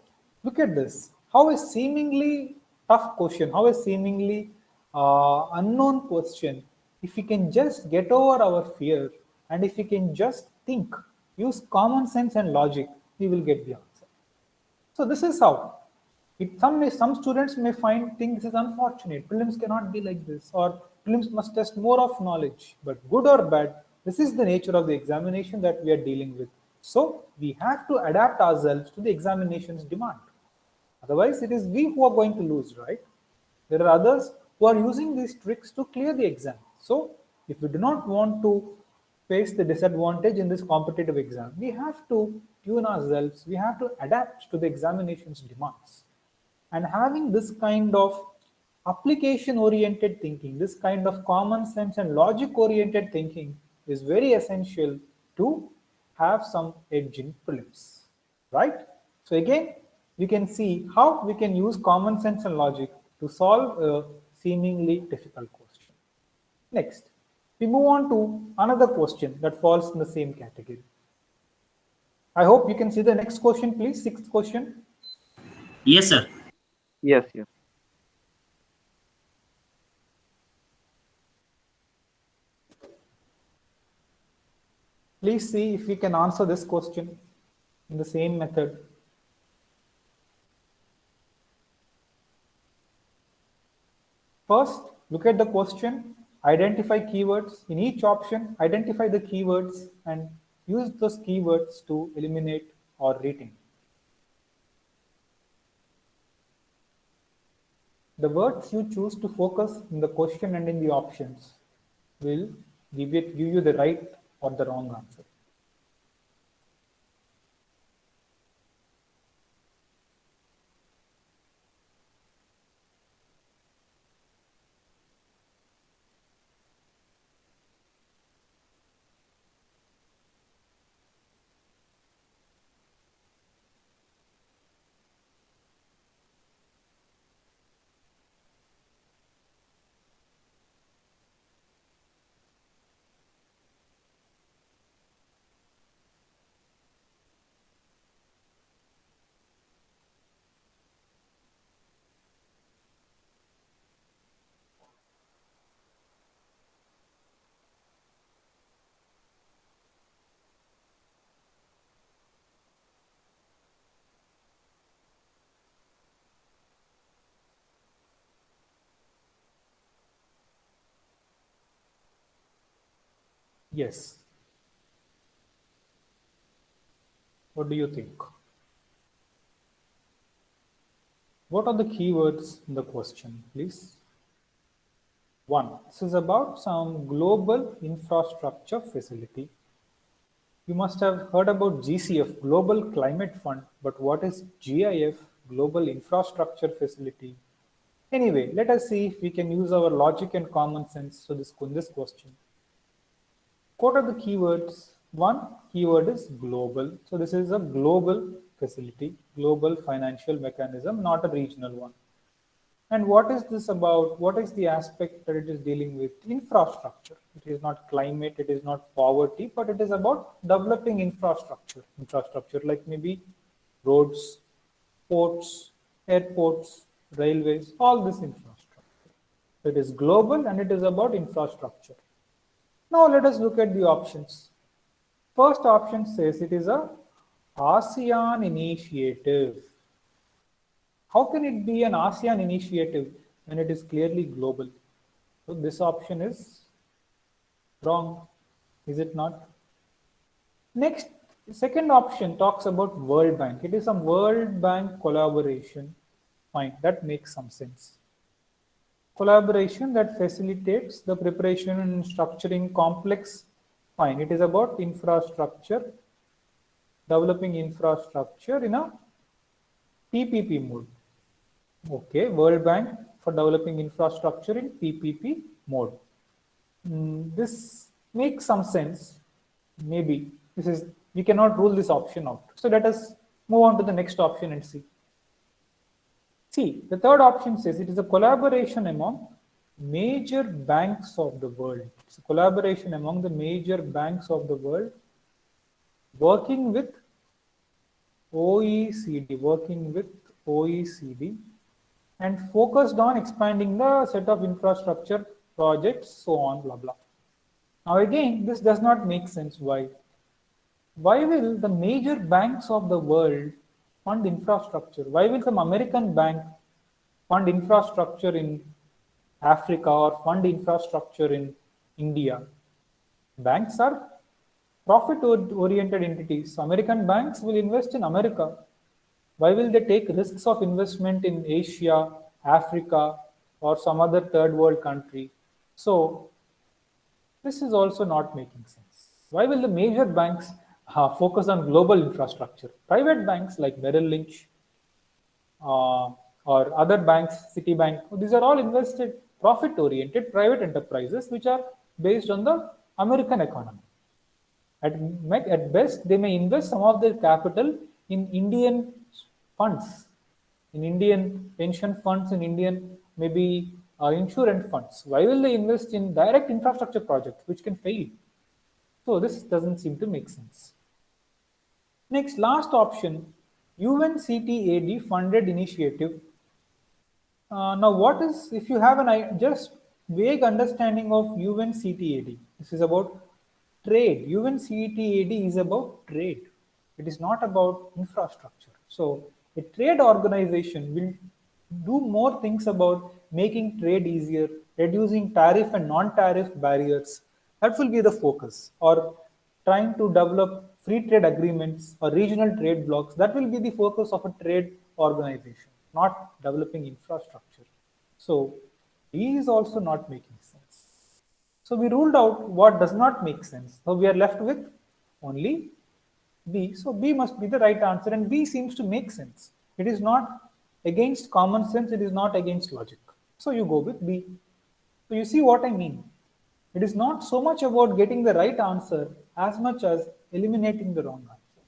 [SPEAKER 1] look at this, how a seemingly tough question, how a seemingly unknown question, if we can just get over our fear and if we can just think, use common sense and logic, we will get the answer. So this is how. Some students may find things is unfortunate. Prelims cannot be like this, or prelims must test more of knowledge. But good or bad, this is the nature of the examination that we are dealing with. So we have to adapt ourselves to the examination's demand. Otherwise, it is we who are going to lose, right? There are others who are using these tricks to clear the exam. So if we do not want to face the disadvantage in this competitive exam, we have to tune ourselves, we have to adapt to the examination's demands. And having this kind of application oriented thinking, this kind of common sense and logic oriented thinking is very essential to have some edge in prelims, right? So again, we can see how we can use common sense and logic to solve a seemingly difficult question. Next, we move on to another question that falls in the same category. I hope you can see the next question, please. Sixth question.
[SPEAKER 2] Yes, sir.
[SPEAKER 5] Yes, yes.
[SPEAKER 1] Please see if we can answer this question in the same method. First, look at the question, identify keywords. In each option, identify the keywords and use those keywords to eliminate or retain. The words you choose to focus in the question and in the options will give you the right or the wrong answer. Yes. What do you think? What are the keywords in the question, please? One, this is about some global infrastructure facility. You must have heard about GCF, Global Climate Fund, but what is GIF, Global Infrastructure Facility? Anyway, let us see if we can use our logic and common sense to this question. What are the keywords? One keyword is global. So this is a global facility, global financial mechanism, not a regional one. And what is this about? What is the aspect that it is dealing with? Infrastructure. It is not climate, it is not poverty, but it is about developing infrastructure. Infrastructure like maybe roads, ports, airports, railways, all this infrastructure. It is global and it is about infrastructure. Now let us look at the options. First option says it is a ASEAN initiative. How can it be an ASEAN initiative when it is clearly global? So this option is wrong, is it not? Next, second option talks about World Bank. It is a World Bank collaboration. Fine, that makes some sense. Collaboration that facilitates the preparation and structuring complex. Fine, it is about infrastructure, developing infrastructure in a PPP mode. Okay, World Bank for developing infrastructure in PPP mode. This makes some sense. Maybe this is, we cannot rule this option out. So let us move on to the next option and see. See, the third option says it is a collaboration among major banks of the world. It's a collaboration among the major banks of the world working with OECD, and focused on expanding the set of infrastructure projects, so on, blah, blah. Now again, this does not make sense. Why? Why will the major banks of the world fund infrastructure? Why will some American bank fund infrastructure in Africa or fund infrastructure in India? Banks are profit-oriented entities. American banks will invest in America. Why will they take risks of investment in Asia, Africa, or some other third world country? So this is also not making sense. Why will the major banks focus on global infrastructure? Private banks like Merrill Lynch or other banks, Citibank, these are all invested profit-oriented private enterprises which are based on the American economy. At best, they may invest some of their capital in Indian funds, in Indian pension funds, in Indian maybe insurance funds. Why will they invest in direct infrastructure projects which can fail? So this doesn't seem to make sense. Next, last option, UNCTAD funded initiative. Now, what is, if you have just vague understanding of UNCTAD, this is about trade. UNCTAD is about trade. It is not about infrastructure. So, a trade organization will do more things about making trade easier, reducing tariff and non-tariff barriers. That will be the focus. Or trying to develop free trade agreements or regional trade blocks. That will be the focus of a trade organization, not developing infrastructure. So D is also not making sense. So we ruled out what does not make sense. So we are left with only B. So B must be the right answer, and B seems to make sense. It is not against common sense, it is not against logic. So you go with B. So you see what I mean. It is not so much about getting the right answer as much as eliminating the wrong answer.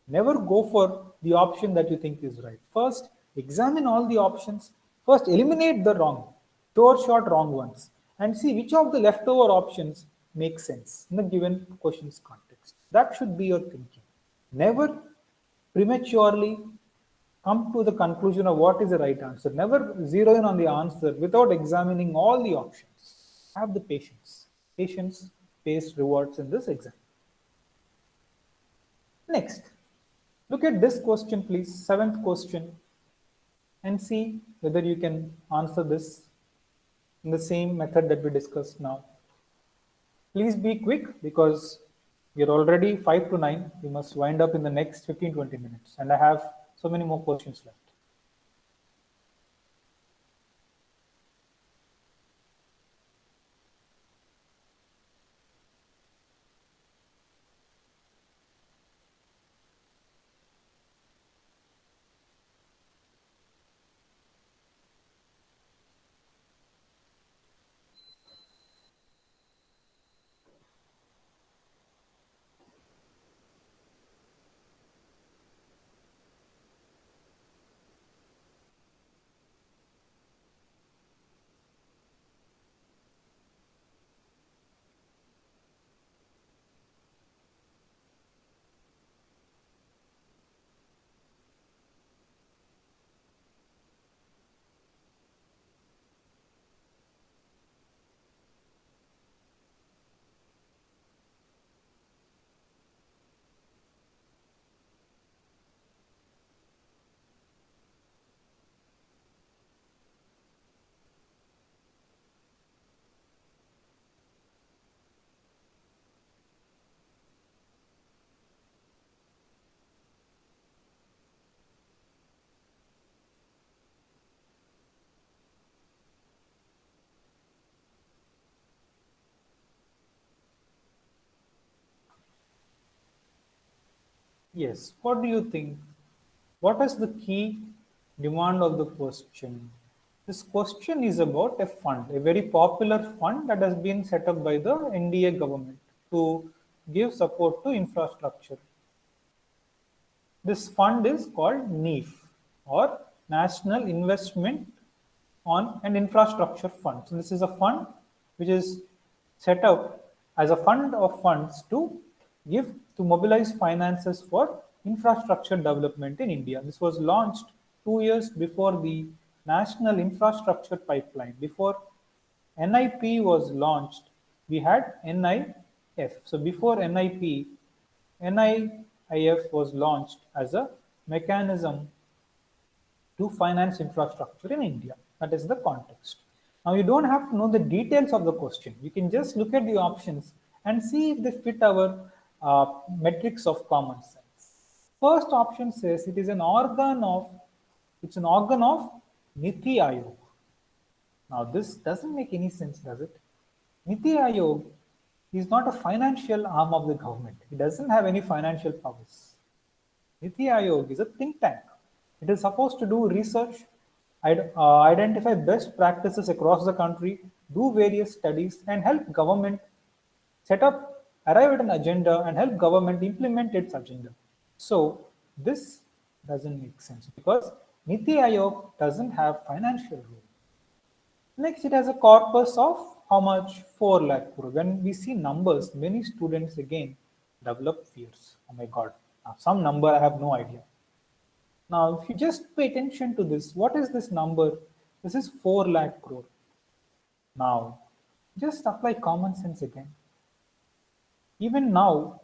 [SPEAKER 1] Never go for the option that you think is right. First, examine all the options. First, eliminate the wrong, two or short wrong ones, and see which of the leftover options make sense in the given question's context. That should be your thinking. Never prematurely come to the conclusion of what is the right answer. Never zero in on the answer without examining all the options. Have the patience. Patience pays rewards in this exam. Next, look at this question, please. Seventh question, and see whether you can answer this in the same method that we discussed now. Please be quick because we are already 5 to 9. We must wind up in the next 15-20 minutes. And I have so many more questions left. Yes, what do you think? What is the key demand of the question? This question is about a fund, a very popular fund that has been set up by the NDA government to give support to infrastructure. This fund is called NIF, or National Investment on an Infrastructure Fund. So this is a fund which is set up as a fund of funds to give to mobilize finances for infrastructure development in India. This was launched 2 years before the National Infrastructure Pipeline. Before NIP was launched, we had NIF. So before NIP, NIIF was launched as a mechanism to finance infrastructure in India. That is the context. Now, you don't have to know the details of the question. You can just look at the options and see if they fit our metrics of common sense. First option says it is an organ of, it's an organ of Niti Aayog. Now, this doesn't make any sense, does it? Niti Aayog is not a financial arm of the government. It doesn't have any financial powers. Niti Aayog is a think tank. It is supposed to do research, identify best practices across the country, do various studies, and help government set up, arrive at an agenda, and help government implement its agenda. So this doesn't make sense because Niti Aayog doesn't have financial role. Next, it has a corpus of how much? 4 lakh crore. When we see numbers, many students again develop fears. Oh my God, now some number I have no idea. Now, if you just pay attention to this, what is this number? This is 4 lakh crore. Now, just apply common sense again. Even now,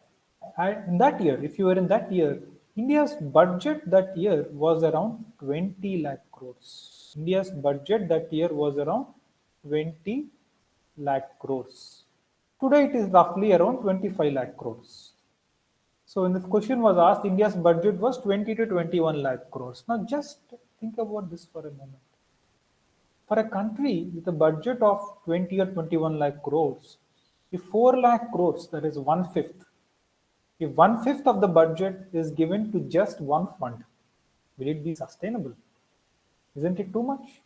[SPEAKER 1] in that year, if you were in that year, India's budget that year was around 20 lakh crores. India's budget that year was around 20 lakh crores. Today it is roughly around 25 lakh crores. So when the question was asked, India's budget was 20 to 21 lakh crores. Now just think about this for a moment. For a country with a budget of 20 or 21 lakh crores, if 4 lakh crores, that is 1/5, if 1/5 of the budget is given to just one fund, will it be sustainable? Isn't it too much?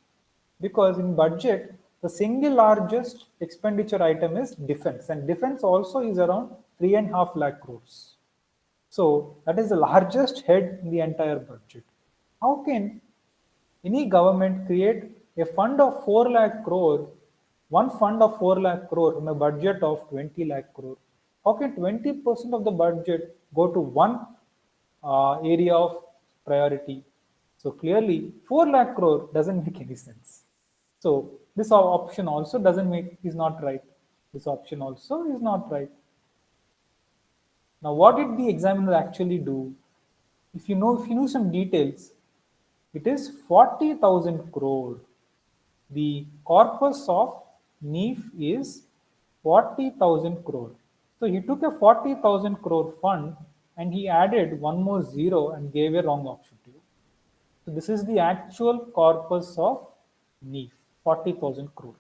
[SPEAKER 1] Because in budget, the single largest expenditure item is defense, and defense also is around 3.5 lakh crores. So that is the largest head in the entire budget. How can any government create a fund of 4 lakh crore, one fund of 4 lakh crore in a budget of 20 lakh crore? How can 20% of the budget go to one area of priority? So clearly 4 lakh crore doesn't make any sense. So this option also is not right. This option also is not right. Now, what did the examiner actually do? If you know some details, it is 40,000 crore. The corpus of NIF is 40,000 crore. So he took a 40,000 crore fund and he added one more zero and gave a wrong option to you. So this is the actual corpus of NEEF, 40,000 crore.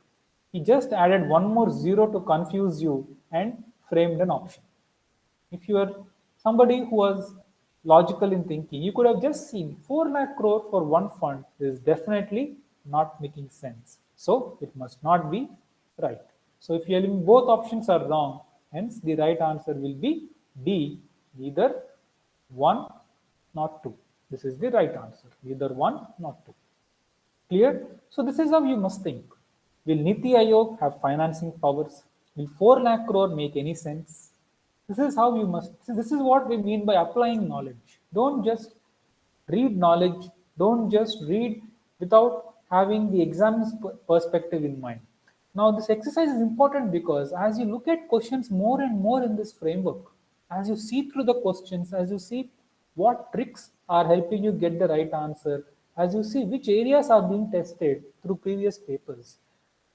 [SPEAKER 1] He just added one more zero to confuse you and framed an option. If you are somebody who was logical in thinking, you could have just seen 4 lakh crore for one fund is definitely not making sense. So it must not be right. So if you eliminate both options are wrong, hence the right answer will be D, either 1, not 2. This is the right answer, either 1, not 2. Clear? So this is how you must think. Will Niti Aayog have financing powers? Will 4 lakh crore make any sense? This is how you must, this is what we mean by applying knowledge. Don't just read knowledge, don't just read without having the exam's perspective in mind. Now, this exercise is important because as you look at questions more and more in this framework, as you see through the questions, as you see what tricks are helping you get the right answer, as you see which areas are being tested through previous papers,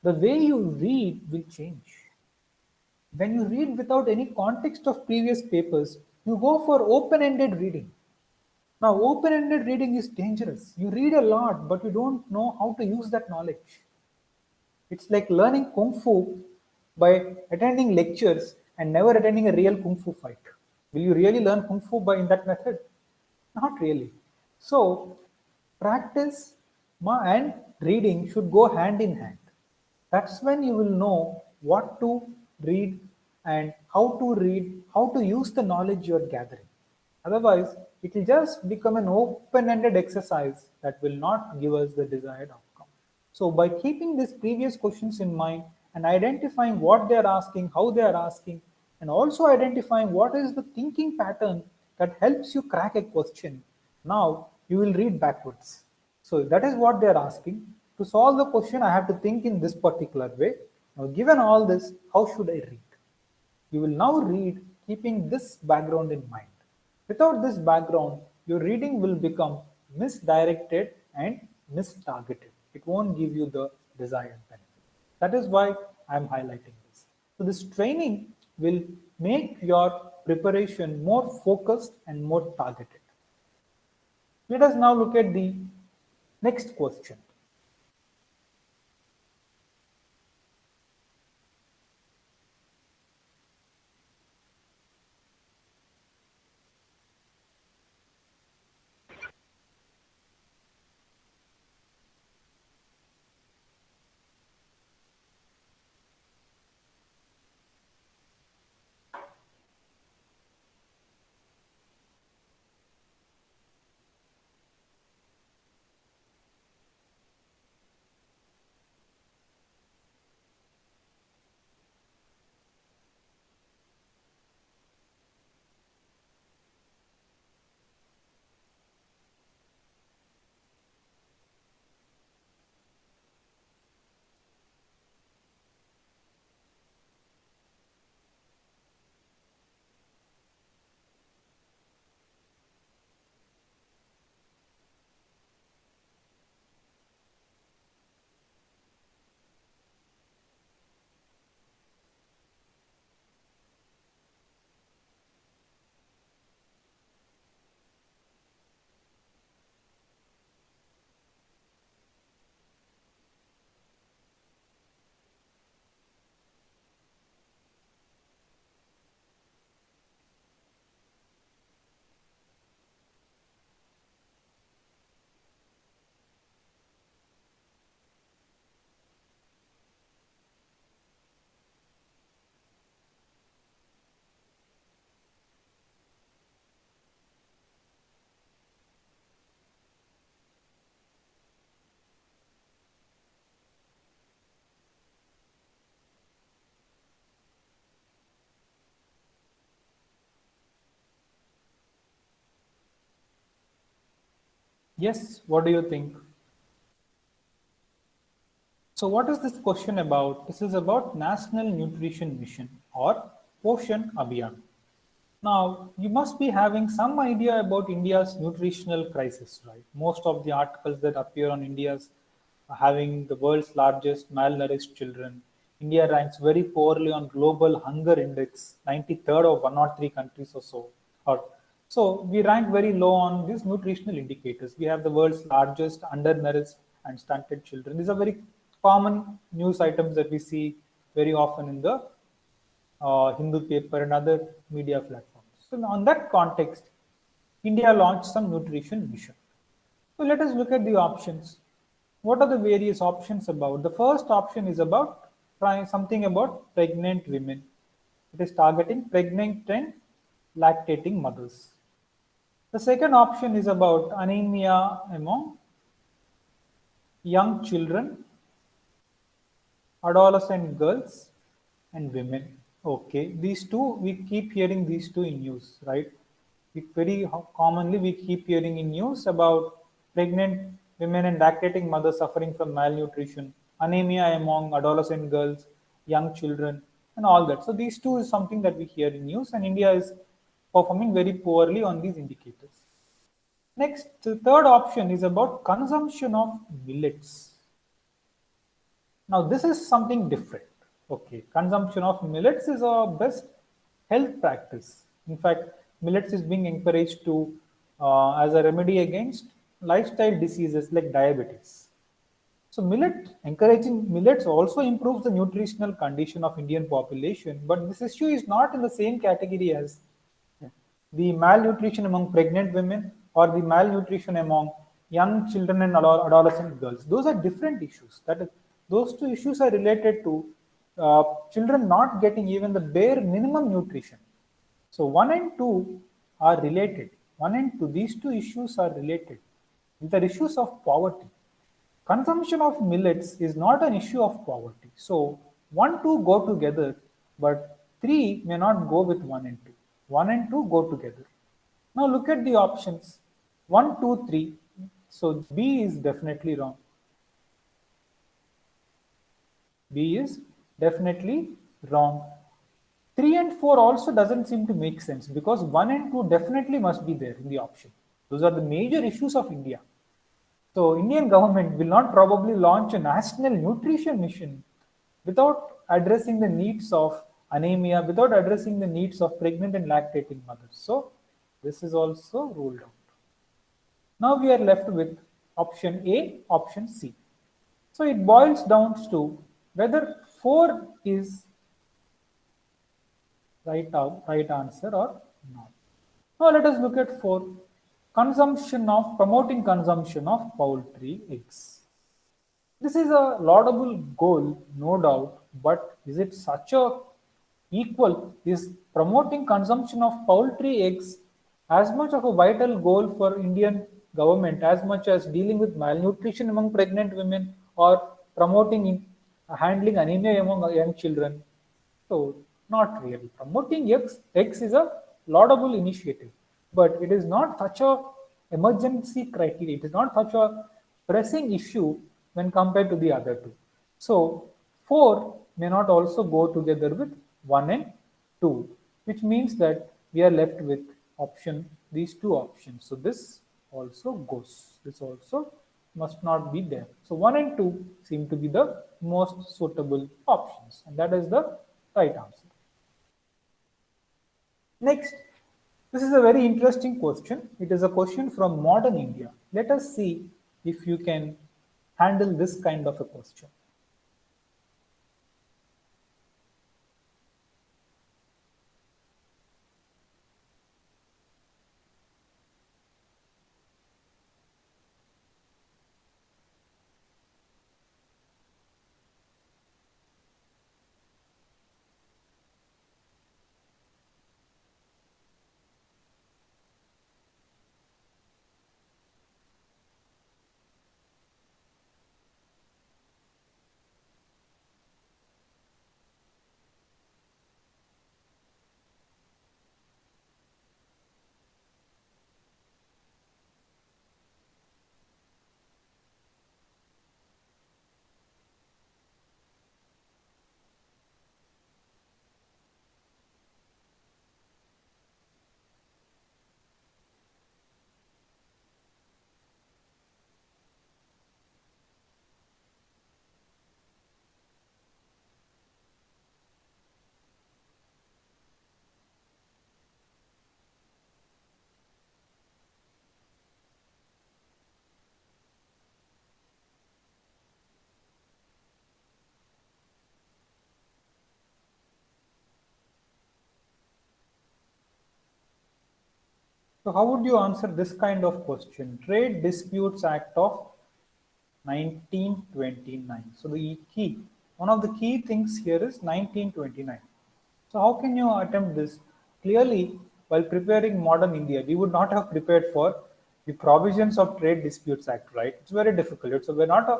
[SPEAKER 1] the way you read will change. When you read without any context of previous papers, you go for open ended reading. Now, open ended reading is dangerous. You read a lot, but you don't know how to use that knowledge. It's like learning Kung Fu by attending lectures and never attending a real Kung Fu fight. Will you really learn Kung Fu by in that method? Not really. So, practice and reading should go hand in hand. That's when you will know what to read and how to use the knowledge you're gathering. Otherwise, it will just become an open-ended exercise that will not give us the desired outcome. So by keeping these previous questions in mind and identifying what they are asking, how they are asking, and also identifying what is the thinking pattern that helps you crack a question, now you will read backwards. So that is what they are asking. To solve the question, I have to think in this particular way. Now, given all this, how should I read? You will now read keeping this background in mind. Without this background, your reading will become misdirected and mistargeted. It won't give you the desired benefit. That is why I am highlighting this. So this training will make your preparation more focused and more targeted. Let us now look at the next question. Yes, what do you think? So what is this question about? This is about National Nutrition Mission or Poshan Abhiyan. Now, you must be having some idea about India's nutritional crisis, right? Most of the articles that appear on India's having the world's largest malnourished children, India ranks very poorly on global hunger index, 93rd of 103 countries or so. Or so we rank very low on these nutritional indicators. We have the world's largest undernourished and stunted children. These are very common news items that we see very often in the Hindu paper and other media platforms. So on that context, India launched some nutrition mission. So let us look at the options. What are the various options about? The first option is about trying something about pregnant women. It is targeting pregnant and lactating mothers. The second option is about anemia among young children, adolescent girls, and women. Okay, these two, we keep hearing these two in news, right? Very commonly we keep hearing in news about pregnant women and lactating mothers suffering from malnutrition, anemia among adolescent girls, young children, and all that. So these two is something that we hear in news, and India is performing very poorly on these indicators. Next, the third option is about consumption of millets. Now, this is something different. Okay, consumption of millets is a best health practice. In fact, millets is being encouraged to as a remedy against lifestyle diseases like diabetes. So, encouraging millets also improves the nutritional condition of Indian population, but this issue is not in the same category as the malnutrition among pregnant women or the malnutrition among young children and adolescent girls. Those are different issues. Those two issues are related to children not getting even the bare minimum nutrition. So one and two are related. One and two, these two issues are related. These are issues of poverty. Consumption of millets is not an issue of poverty. So 1, 2 go together, but 3 may not go with 1 and 2. 1 and 2 go together. Now look at the options. 1, 2, 3. So B is definitely wrong. B is definitely wrong. 3 and 4 also doesn't seem to make sense because 1 and 2 definitely must be there in the option. Those are the major issues of India. So Indian government will not probably launch a national nutrition mission without addressing the needs of anemia, without addressing the needs of pregnant and lactating mothers. So this is also ruled out. Now we are left with option A, option C. So it boils down to whether 4 is right answer or not. Now let us look at 4. Promoting consumption of poultry eggs. This is a laudable goal, no doubt, but is it such a equal? Is promoting consumption of poultry eggs as much of a vital goal for Indian government as much as dealing with malnutrition among pregnant women or promoting handling anemia among young children? So, not really. Promoting eggs is a laudable initiative, but it is not such a emergency criteria. It is not such a pressing issue when compared to the other two. So, 4 may not also go together with 1 and 2, which means that we are left with these two options. So, this also goes. This also must not be there. So 1 and 2 seem to be the most suitable options, and that is the right answer. Next, this is a very interesting question. It is a question from modern India. Let us see if you can handle this kind of a question. So how would you answer this kind of question? Trade Disputes Act of 1929. So one of the key things here is 1929. So how can you attempt this? Clearly, while preparing modern India, we would not have prepared for the provisions of Trade Disputes Act, right? It's very difficult. It's not a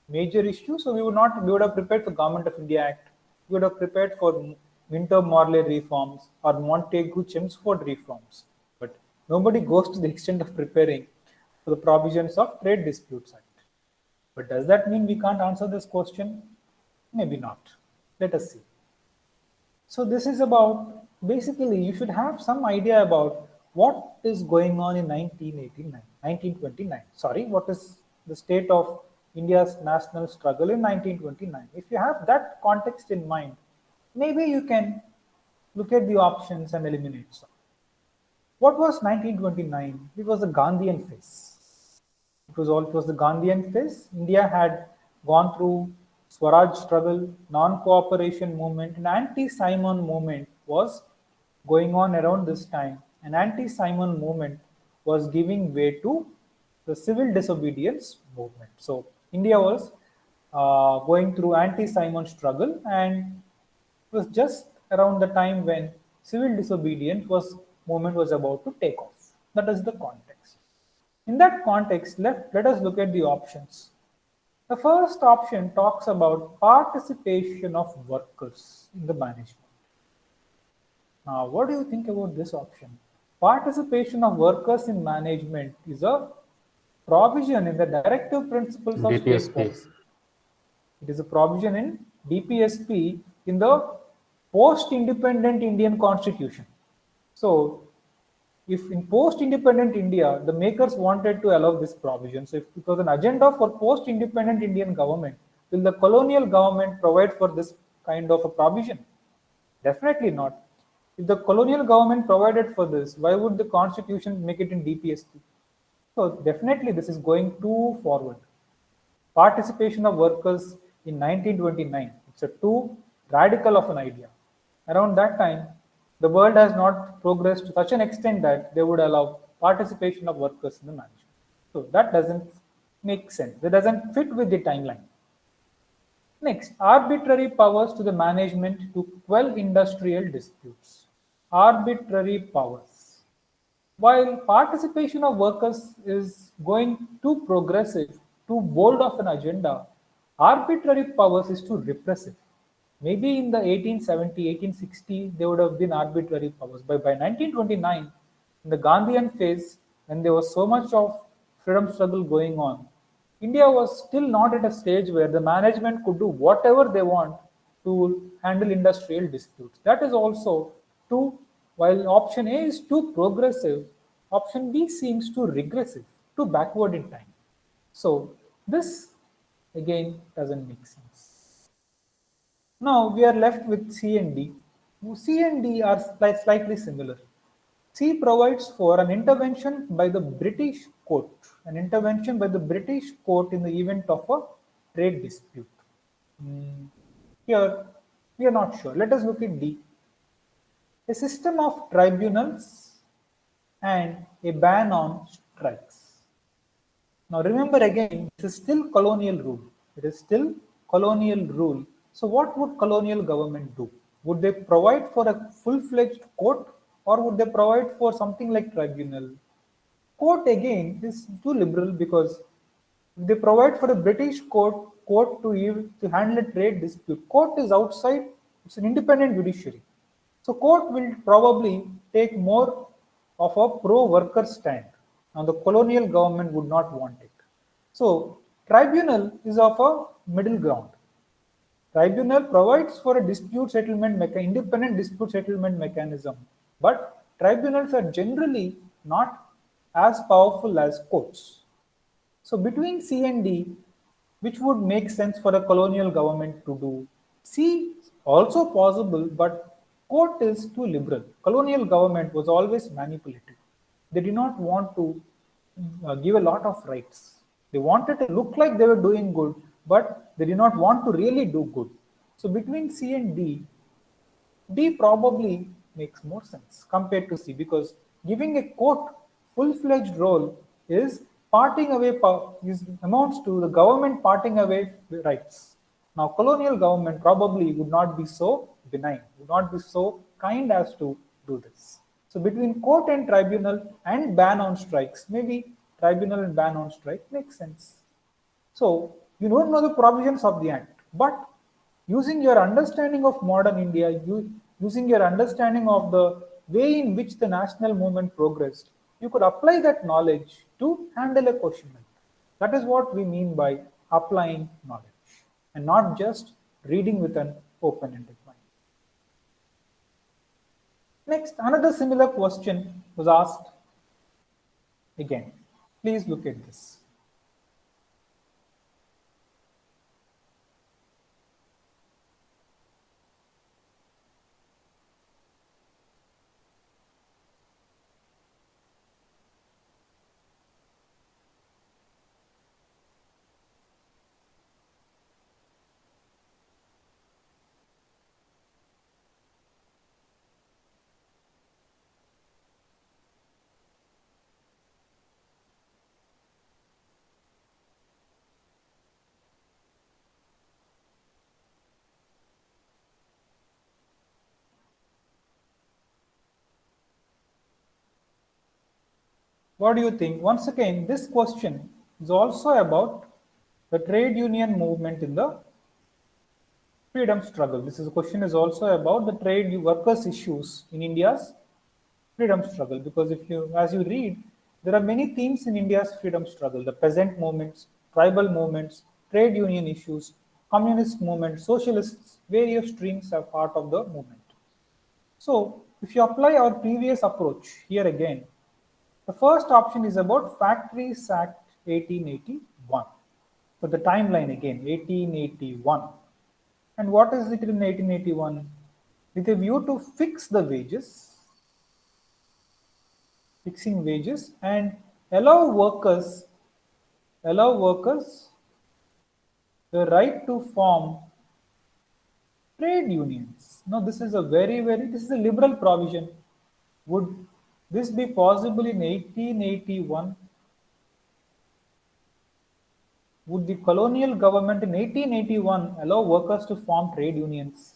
[SPEAKER 1] major issue, so we would have prepared for Government of India Act. We would have prepared for Winter Morley reforms or Montagu Chelmsford reforms. But nobody goes to the extent of preparing for the provisions of Trade Disputes Act. But does that mean we can't answer this question? Maybe not. Let us see. So this is about, basically you should have some idea about what is going on in 1929. Sorry, what is the state of India's national struggle in 1929. If you have that context in mind, maybe you can look at the options and eliminate some. What was 1929? It was the Gandhian phase. It was the Gandhian phase. India had gone through Swaraj struggle, non-cooperation movement, and anti-Simon movement was going on around this time. An anti-Simon movement was giving way to the civil disobedience movement. So India was going through anti-Simon struggle, and it was just around the time when civil disobedience movement was about to take off. That is the context. In that context, let us look at the options. The first option talks about participation of workers in the management. Now, what do you think about this option? Participation of workers in management is a provision in the directive principles of state
[SPEAKER 5] DPSP.
[SPEAKER 1] policy. It is a provision in DPSP in the post-independent Indian constitution. So, if in post-independent India, the makers wanted to allow this provision, so if it was an agenda for post-independent Indian government, will the colonial government provide for this kind of a provision? Definitely not. If the colonial government provided for this, why would the constitution make it in DPSP? So definitely this is going too forward. Participation of workers in 1929, it's a too radical of an idea. Around that time, the world has not progressed to such an extent that they would allow participation of workers in the management. So that doesn't make sense. That doesn't fit with the timeline. Next, arbitrary powers to the management to quell industrial disputes. Arbitrary powers. While participation of workers is going too progressive, too bold of an agenda, arbitrary powers is too repressive. Maybe in the 1870, 1860, there would have been arbitrary powers. But by 1929, in the Gandhian phase, when there was so much of freedom struggle going on, India was still not at a stage where the management could do whatever they want to handle industrial disputes. That is also too, while option A is too progressive, option B seems too regressive, too backward in time. So this again doesn't make sense. Now we are left with C and D. C and D are slightly similar. C provides for an intervention by the British court, an intervention by the British court in the event of a trade dispute. Here, we are not sure. Let us look at D. A system of tribunals and a ban on strikes. Now remember again, this is still colonial rule. It is still colonial rule. So what would colonial government do? Would they provide for a full-fledged court, or would they provide for something like tribunal? Court again is too liberal, because if they provide for a British court to handle a trade dispute, court is outside, it's an independent judiciary. So court will probably take more of a pro-worker stand. Now the colonial government would not want it. So tribunal is of a middle ground. Tribunal provides for a independent dispute settlement mechanism, but tribunals are generally not as powerful as courts. So between C and D, which would make sense for a colonial government to do? C also possible, but court is too liberal. Colonial government was always manipulative. They did not want to give a lot of rights. They wanted to look like they were doing good, but they did not want to really do good. So between C and D, D probably makes more sense compared to C, because giving a court full-fledged role is parting away, amounts to the government parting away rights. Now, colonial government probably would not be so benign, would not be so kind as to do this. So between court and tribunal and ban on strikes, maybe tribunal and ban on strike makes sense. So you don't know the provisions of the act, but using your understanding of modern India, using your understanding of the way in which the national movement progressed, you could apply that knowledge to handle a question. That is what we mean by applying knowledge and not just reading with an open-ended mind. Next, another similar question was asked again. Please look at this. What do you think? Once again, this question is also about the trade union movement in the freedom struggle. This is a question is also about the trade workers' issues in India's freedom struggle. Because if you, as you read, there are many themes in India's freedom struggle: the peasant movements, tribal movements, trade union issues, communist movement, socialists. Various streams are part of the movement. So, if you apply our previous approach here again, the first option is about Factories Act 1881. So the timeline again, 1881. And what is it in 1881? With a view to fix the wages, fixing wages, and allow workers the right to form trade unions. Now this is a this is a liberal provision. Would this be possible in 1881? Would the colonial government in 1881 allow workers to form trade unions?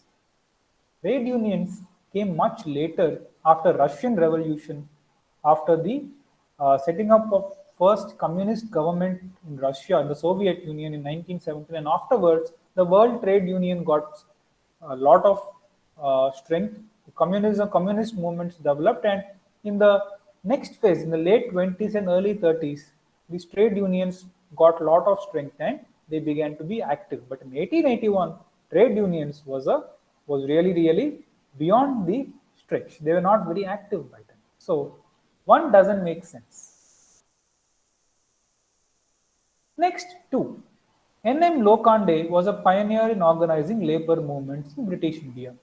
[SPEAKER 1] Trade unions came much later, after Russian Revolution, after the setting up of first communist government in Russia, in the Soviet Union in 1917, and afterwards the World Trade Union got a lot of strength. Communist movements developed, and in the next phase, in the late 20s and early 30s, these trade unions got a lot of strength and they began to be active. But in 1881, trade unions was really beyond the stretch. They were not very active by then. So one doesn't make sense. Next, two. N.M. Lokande was a pioneer in organizing labor movements in British India.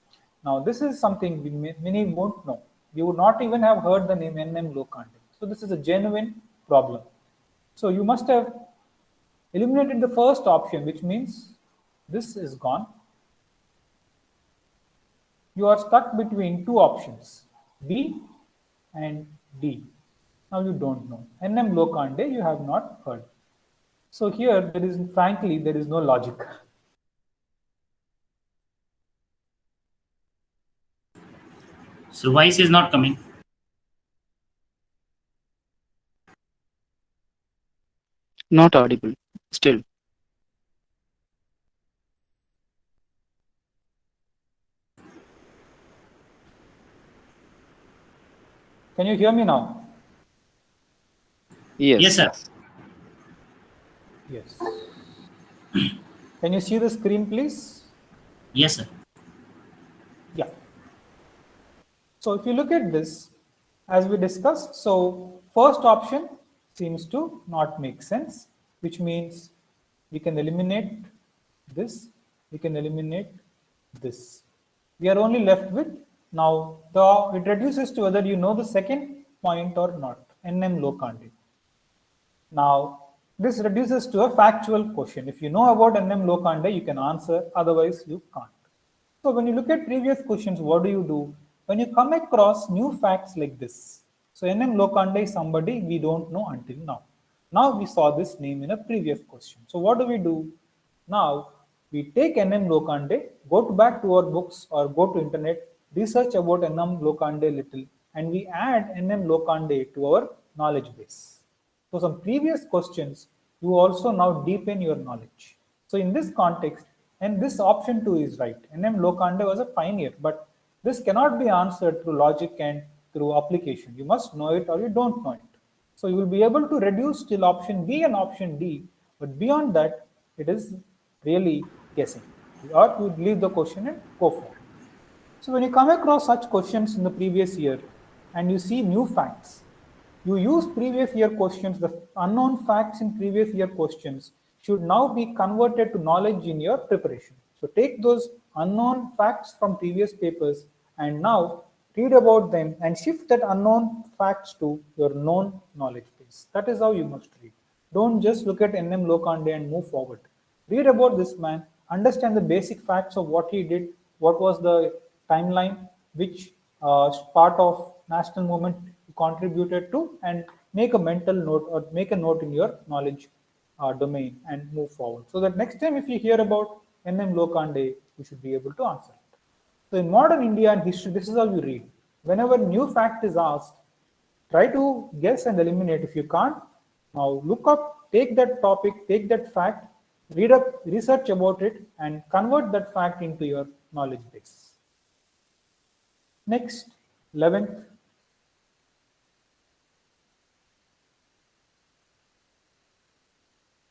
[SPEAKER 1] Now, this is something many won't know. You would not even have heard the name N.M. Lokande. So this is a genuine problem. So you must have eliminated the first option, which means this is gone. You are stuck between two options, B and D. Now you don't know. N.M. Lokande, you have not heard. So here, frankly, there is no logic.
[SPEAKER 2] So voice is not coming.
[SPEAKER 5] Not audible. Still.
[SPEAKER 1] Can you hear me now?
[SPEAKER 5] Yes.
[SPEAKER 2] Yes, sir.
[SPEAKER 1] Yes. Can you see the screen, please?
[SPEAKER 2] Yes, sir.
[SPEAKER 1] Yeah. So if you look at this, as we discussed, so first option seems to not make sense, which means we can eliminate this, we can eliminate this. We are only left with now it reduces to whether you know the second point or not, N.M. Lokande. Now this reduces to a factual question. If you know about N.M. Lokande, you can answer, otherwise you can't. So when you look at previous questions, what do? When you come across new facts like this, So NM Lokande is somebody we don't know until now. Now we saw this name in a previous question. So what do? Now we take NM Lokande, go back to our books or go to internet, research about NM Lokande little, and we add NM Lokande to our knowledge base. So some previous questions, you also now deepen your knowledge. So in this context, and this option 2 is right. NM Lokande was a pioneer, but this cannot be answered through logic and through application. You must know it or you don't know it. So you will be able to reduce till option B and option D, but beyond that, it is really guessing. Or you leave the question and go forward. So when you come across such questions in the previous year and you see new facts, you use previous year questions, the unknown facts in previous year questions should now be converted to knowledge in your preparation. So take those unknown facts from previous papers and now read about them and shift that unknown facts to your known knowledge base. That is how you must read. Don't just look at NM Lokande and move forward. Read about this man, understand the basic facts of what he did, what was the timeline, which part of national movement he contributed to, and make a mental note or make a note in your knowledge domain and move forward. So that next time if you hear about NM Lokande, you should be able to answer it. So in modern India and history, this is how you read. Whenever new fact is asked, try to guess and eliminate. If you can't, now look up, take that topic, take that fact, read up, research about it, and convert that fact into your knowledge base. Next, 11th.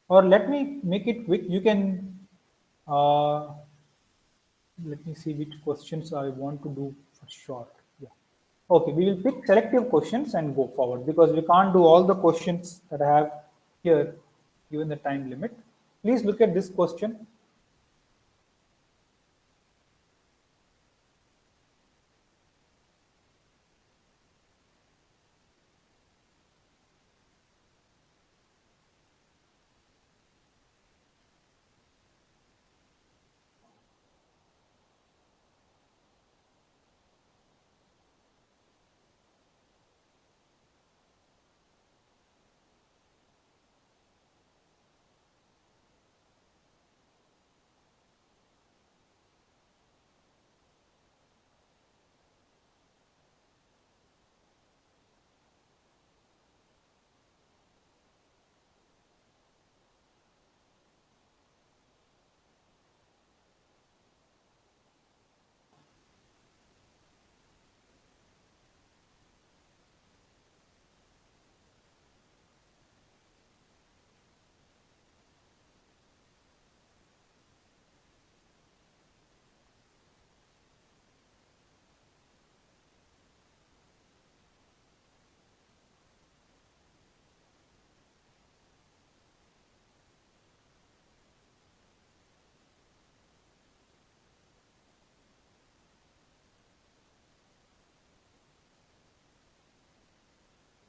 [SPEAKER 1] Or let me make it quick. You can, let me see which questions I want to do for short. Yeah. Okay, we will pick selective questions and go forward because we can't do all the questions that I have here given the time limit. Please look at this question.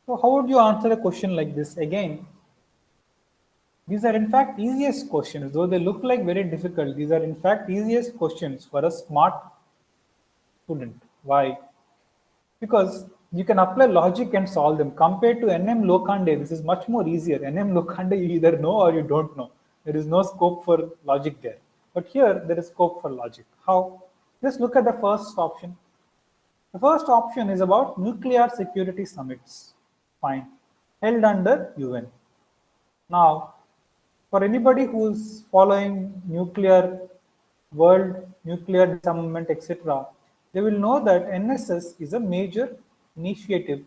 [SPEAKER 1] So how would you answer a question like this? Again, these are in fact easiest questions, though they look like very difficult. These are in fact easiest questions for a smart student. Why? Because you can apply logic and solve them. Compared to NM Lokande, this is much more easier. NM Lokande, you either know or you don't know. There is no scope for logic there. But here, there is scope for logic. How? Just look at the first option. The first option is about nuclear security summits. Fine. Held under UN. Now, for anybody who's following nuclear world, nuclear disarmament, etc., they will know that NSS is a major initiative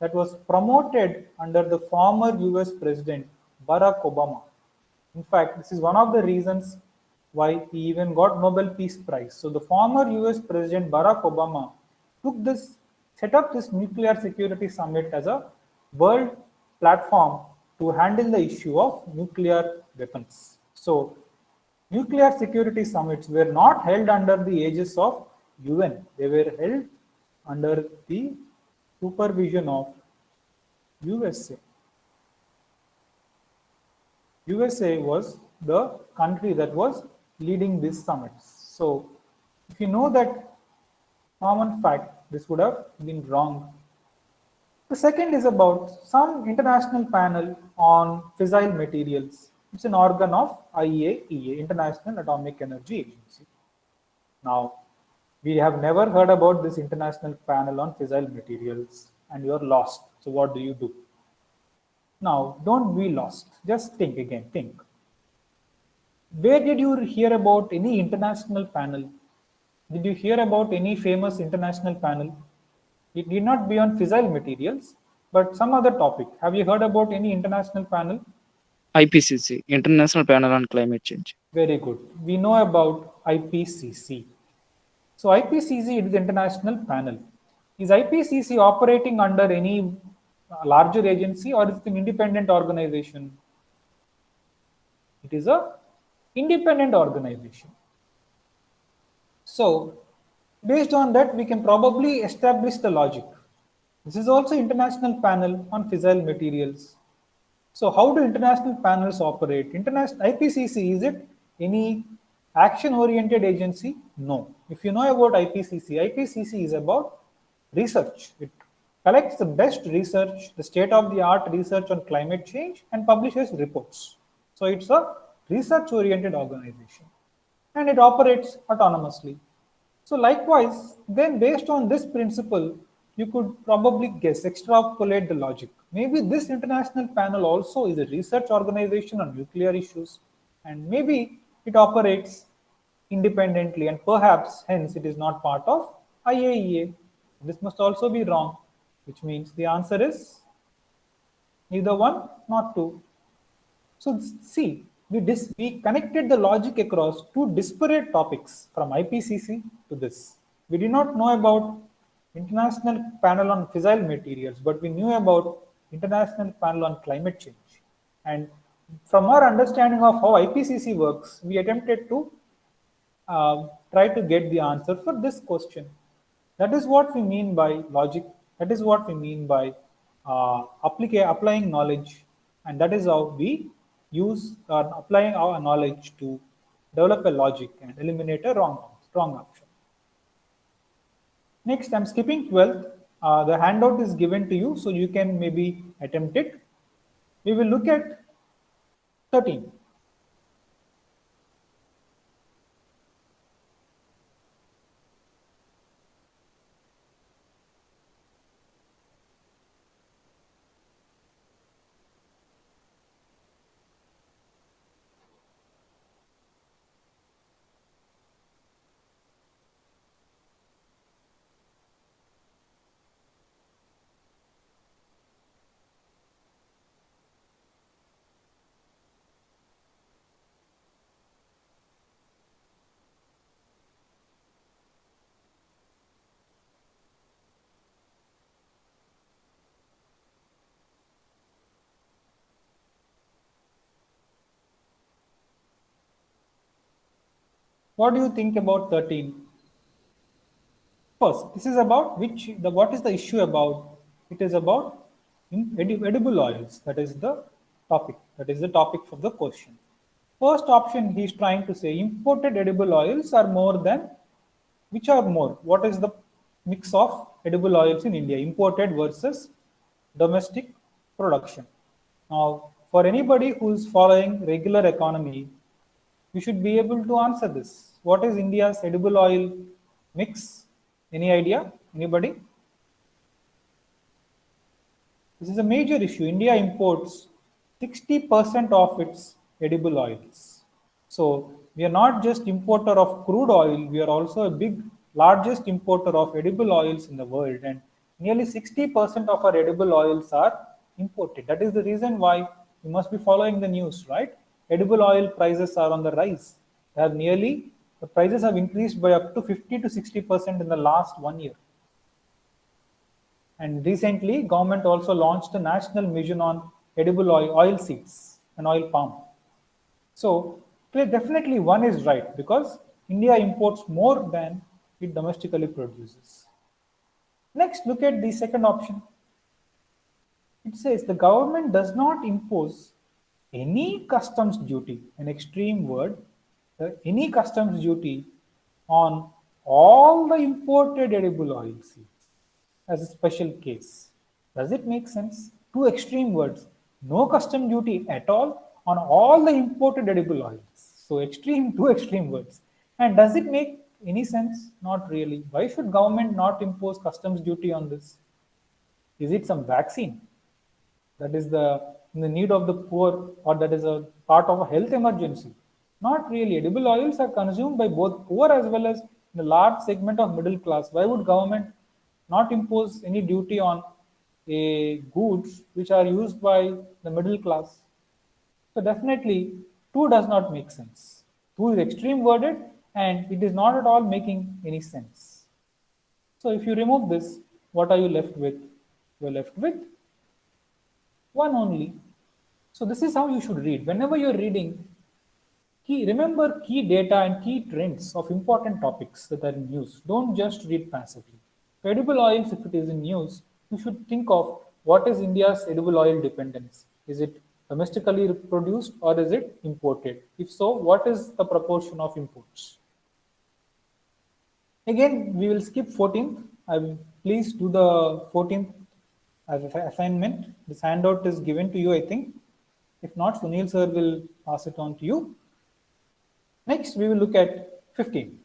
[SPEAKER 1] that was promoted under the former US President Barack Obama. In fact, this is one of the reasons why he even got Nobel Peace Prize. So the former US President Barack Obama set up this nuclear security summit as a world platform to handle the issue of nuclear weapons. So nuclear security summits were not held under the aegis of UN. They were held under the supervision of USA. USA was the country that was leading these summits. So if you know that common fact, this would have been wrong. The second is about some international panel on fissile materials. It's an organ of IAEA, International Atomic Energy Agency. Now, we have never heard about this international panel on fissile materials and you're lost. So what do you do? Now, don't be lost. Just think again, think. Where did you hear about any international panel? Did you hear about any famous international panel? It need not be on fissile materials, but some other topic. Have you heard about any international panel?
[SPEAKER 5] IPCC, International Panel on Climate Change.
[SPEAKER 1] Very good. We know about IPCC. So IPCC is the international panel. Is IPCC operating under any larger agency or is it an independent organization? It is a independent organization. So based on that, we can probably establish the logic. This is also international panel on fissile materials. So how do international panels operate? International IPCC, is it any action-oriented agency? No. If you know about IPCC, IPCC is about research. It collects the best research, the state-of-the-art research on climate change and publishes reports. So it's a research-oriented organization and it operates autonomously. So likewise, then based on this principle, you could probably guess, extrapolate the logic. Maybe this international panel also is a research organization on nuclear issues, and maybe it operates independently, and perhaps hence it is not part of IAEA. This must also be wrong, which means the answer is neither one, not two. So see, we connected the logic across two disparate topics from IPCC to this. We did not know about International Panel on Fissile Materials, but we knew about International Panel on Climate Change. And from our understanding of how IPCC works, we attempted to try to get the answer for this question. That is what we mean by logic. That is what we mean by applying knowledge. And that is how we use applying our knowledge to develop a logic and eliminate a wrong option. Next, I'm skipping 12th. The handout is given to you, so you can maybe attempt it. We will look at 13. What do you think about 13? First, this is about what is the issue about? It is about edible oils. That is the topic. That is the topic for the question. First option, he is trying to say imported edible oils are more than, which are more? What is the mix of edible oils in India, imported versus domestic production? Now, for anybody who is following regular economy, you should be able to answer this. What is India's edible oil mix? Any idea? Anybody? This is a major issue. India imports 60% of its edible oils. So we are not just importer of crude oil, we are also a largest importer of edible oils in the world, and nearly 60% of our edible oils are imported. That is the reason why you must be following the news, right? Edible oil prices are on the rise. The prices have increased by up to 50 to 60% in the last 1 year. And recently, government also launched a national mission on edible oil seeds and oil palm. So definitely one is right, because India imports more than it domestically produces. Next, look at the second option. It says the government does not impose any customs duty, an extreme word, any customs duty on all the imported edible oil seeds as a special case. Does it make sense? Two extreme words. No custom duty at all on all the imported edible oils. So extreme, two extreme words. And does it make any sense? Not really. Why should government not impose customs duty on this? Is it some vaccine that is in the need of the poor, or that is a part of a health emergency? Not really. Edible oils are consumed by both poor as well as the large segment of middle class. Why would government not impose any duty on a goods which are used by the middle class? So definitely, two does not make sense. Two is extreme worded, and it is not at all making any sense. So if you remove this, what are you left with? You're left with one only. So this is how you should read. Whenever you're reading, remember key data and key trends of important topics that are in news. Don't just read passively. For edible oils, if it is in news, you should think of what is India's edible oil dependence. Is it domestically produced or is it imported? If so, what is the proportion of imports? Again, we will skip 14th. I will please do the 14th as an assignment. This handout is given to you, I think. If not, Sunil sir will pass it on to you. Next, we will look at 15.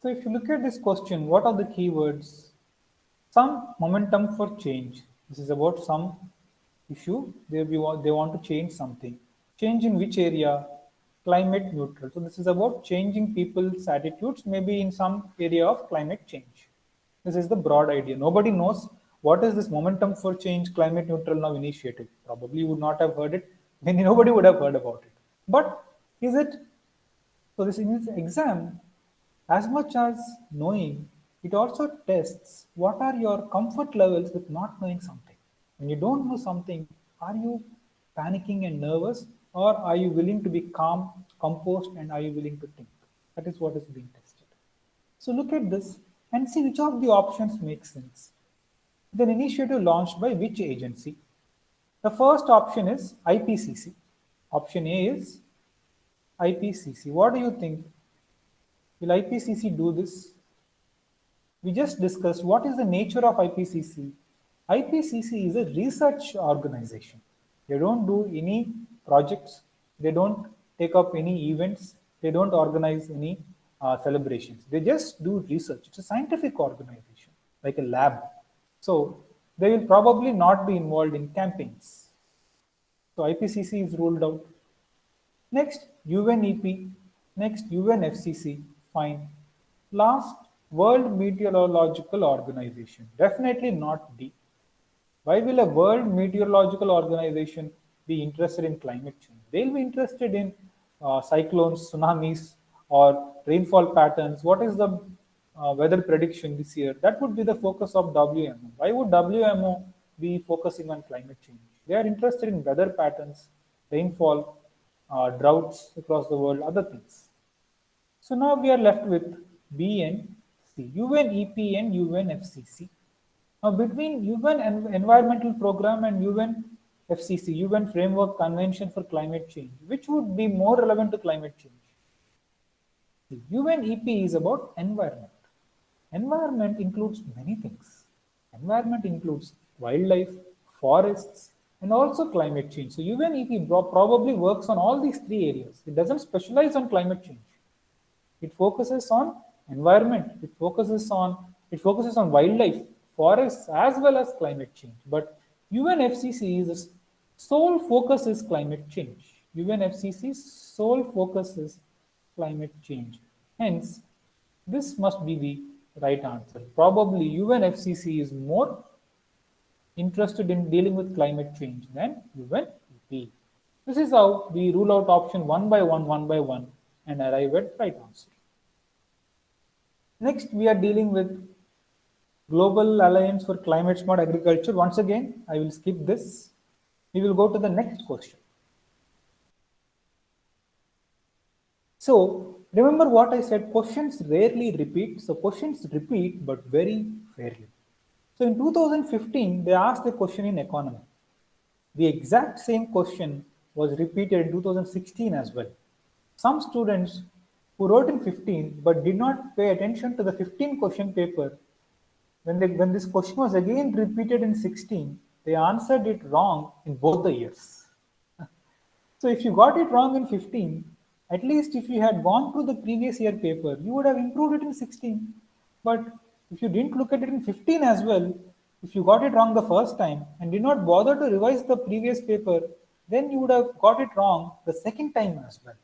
[SPEAKER 1] So if you look at this question, what are the keywords? Some momentum for change. This is about some issue. They want to change something. Change in which area? Climate neutral. So this is about changing people's attitudes, maybe in some area of climate change. This is the broad idea. Nobody knows what is this momentum for change, climate neutral now initiative. Probably you would not have heard it. Nobody would have heard about it. But is it? So this in this exam, as much as knowing, it also tests what are your comfort levels with not knowing something. When you don't know something, are you panicking and nervous, or are you willing to be calm, composed, and are you willing to think? That is what is being tested. So look at this and see which of the options make sense. Then initiative launched by which agency? The first option is IPCC. Option A is IPCC. What do you think? Will IPCC do this? We just discussed what is the nature of IPCC. IPCC is a research organization. They don't do any projects. They don't take up any events. They don't organize any celebrations. They just do research. It's a scientific organization, like a lab. So they will probably not be involved in campaigns. So IPCC is ruled out. Next, UNEP. Next, UNFCC. Fine. Last, World Meteorological Organization. Definitely not D. Why will a World Meteorological Organization be interested in climate change? They'll be interested in cyclones, tsunamis, or rainfall patterns. What is the weather prediction this year? That would be the focus of WMO. Why would WMO be focusing on climate change? They are interested in weather patterns, rainfall, droughts across the world, other things. So now we are left with B and C, UNEP and UNFCC. Now between UN Environmental Program and UNFCC, UN Framework Convention for Climate Change, which would be more relevant to climate change? The UNEP is about environment. Environment includes many things. Environment includes wildlife, forests, and also climate change. So UNEP probably works on all these three areas. It doesn't specialize on climate change. It focuses on environment. It focuses on wildlife, forests, as well as climate change. But UNFCC's sole focus is climate change. UNFCC's sole focus is climate change. Hence, this must be the right answer. Probably UNFCCC is more interested in dealing with climate change than UNEP. This is how we rule out option one by one, and arrive at right answer. Next, we are dealing with Global Alliance for Climate Smart Agriculture. Once again, I will skip this. We will go to the next question. So, remember what I said, questions rarely repeat. So, questions repeat but very rarely. So, in 2015, they asked a question in economy. The exact same question was repeated in 2016 as well. Some students who wrote in 15 but did not pay attention to the 15 question paper, when this question was again repeated in 16, they answered it wrong in both the years. So if you got it wrong in 15, at least if you had gone through the previous year paper, you would have improved it in 16. But if you didn't look at it in 15 as well, if you got it wrong the first time and did not bother to revise the previous paper, then you would have got it wrong the second time as well.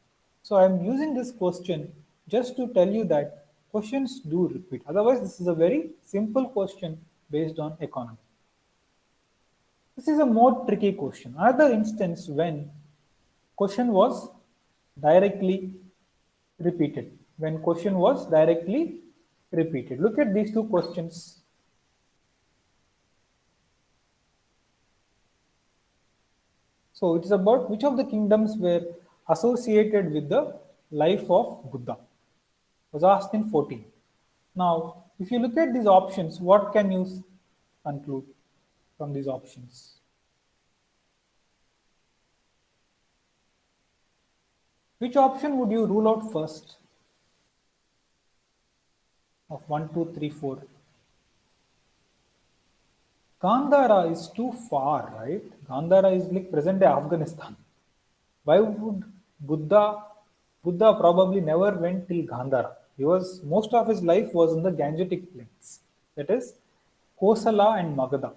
[SPEAKER 1] So I'm using this question just to tell you that questions do repeat. Otherwise, this is a very simple question based on economy. This is a more tricky question. Another instance when question was directly repeated. When question was directly repeated. Look at these two questions. So it is about which of the kingdoms were associated with the life of Buddha. It was asked in 14. Now, if you look at these options, what can you conclude from these options? Which option would you rule out first? Of 1, 2, 3, 4. Gandhara is too far, right? Gandhara is like present day Afghanistan. Why would Buddha probably never went till Gandhara? Most of his life was in the Gangetic plains. That is Kosala and Magadha.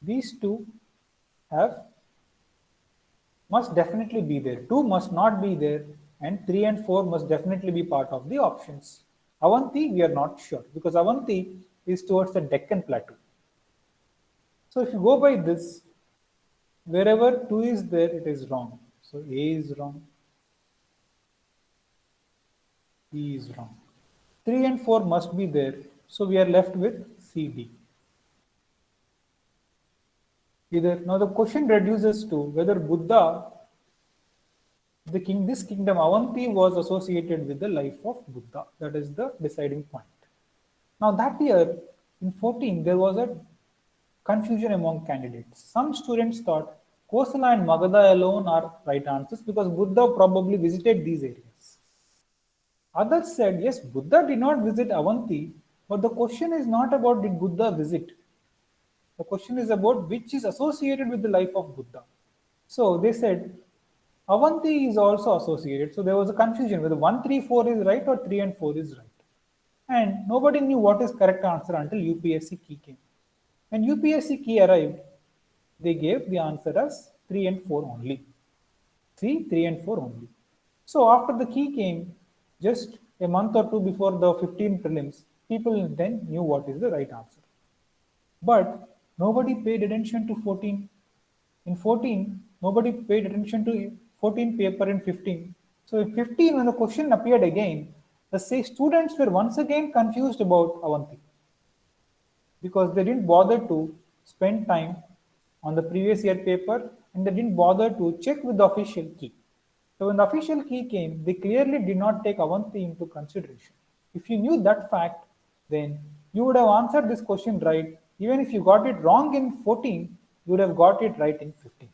[SPEAKER 1] These two must definitely be there. 2 must not be there, and 3 and 4 must definitely be part of the options. Avanti, we are not sure because Avanti is towards the Deccan Plateau. So if you go by this, wherever 2 is there, it is wrong. So A is wrong. B is wrong. 3 and 4 must be there. So we are left with C, D. Now the question reduces to whether Buddha, this kingdom Avanti was associated with the life of Buddha. That is the deciding point. Now that year, in 14, there was a confusion among candidates. Some students thought Kosala and Magadha alone are right answers because Buddha probably visited these areas. Others said, yes, Buddha did not visit Avanti, but the question is not about did Buddha visit. The question is about which is associated with the life of Buddha. So they said Avanti is also associated. So there was a confusion whether 1, 3, 4 is right or 3 and 4 is right. And nobody knew what is correct answer until UPSC key came. When UPSC key arrived, they gave the answer as 3 and 4 only. 3 and 4 only. So after the key came, just a month or two before the 15 prelims, people then knew what is the right answer. But nobody paid attention to 14. In 14, nobody paid attention to 14 paper in 15. So in 15, when the question appeared again, the students were once again confused about Avanti because they didn't bother to spend time on the previous year paper and they didn't bother to check with the official key. So when the official key came, they clearly did not take Avanti into consideration. If you knew that fact, then you would have answered this question right. Even if you got it wrong in 14, you would have got it right in 15.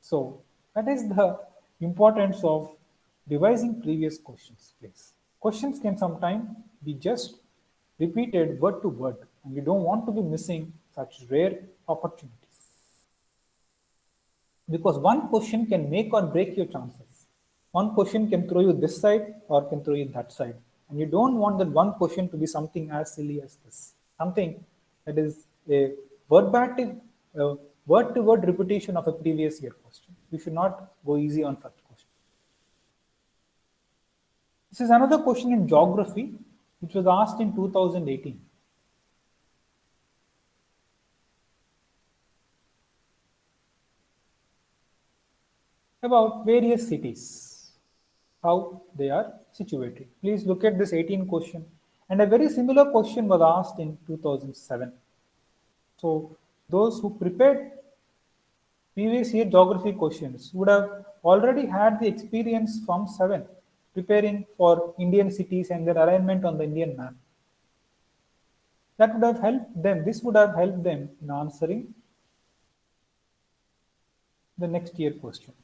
[SPEAKER 1] So that is the importance of revising previous questions, please. Questions can sometimes be just repeated word to word, and we don't want to be missing such rare opportunities. Because one question can make or break your chances. One question can throw you this side or can throw you that side. And you don't want that one question to be something as silly as this. Something that is a word-to-word repetition of a previous year question. You should not go easy on such question. This is another question in geography, which was asked in 2018. about various cities, how they are situated. Please look at this 18 question. And a very similar question was asked in 2007. So those who prepared previous year geography questions would have already had the experience from 7 preparing for Indian cities and their alignment on the Indian map. That would have helped them, this would have helped them in answering the next year question.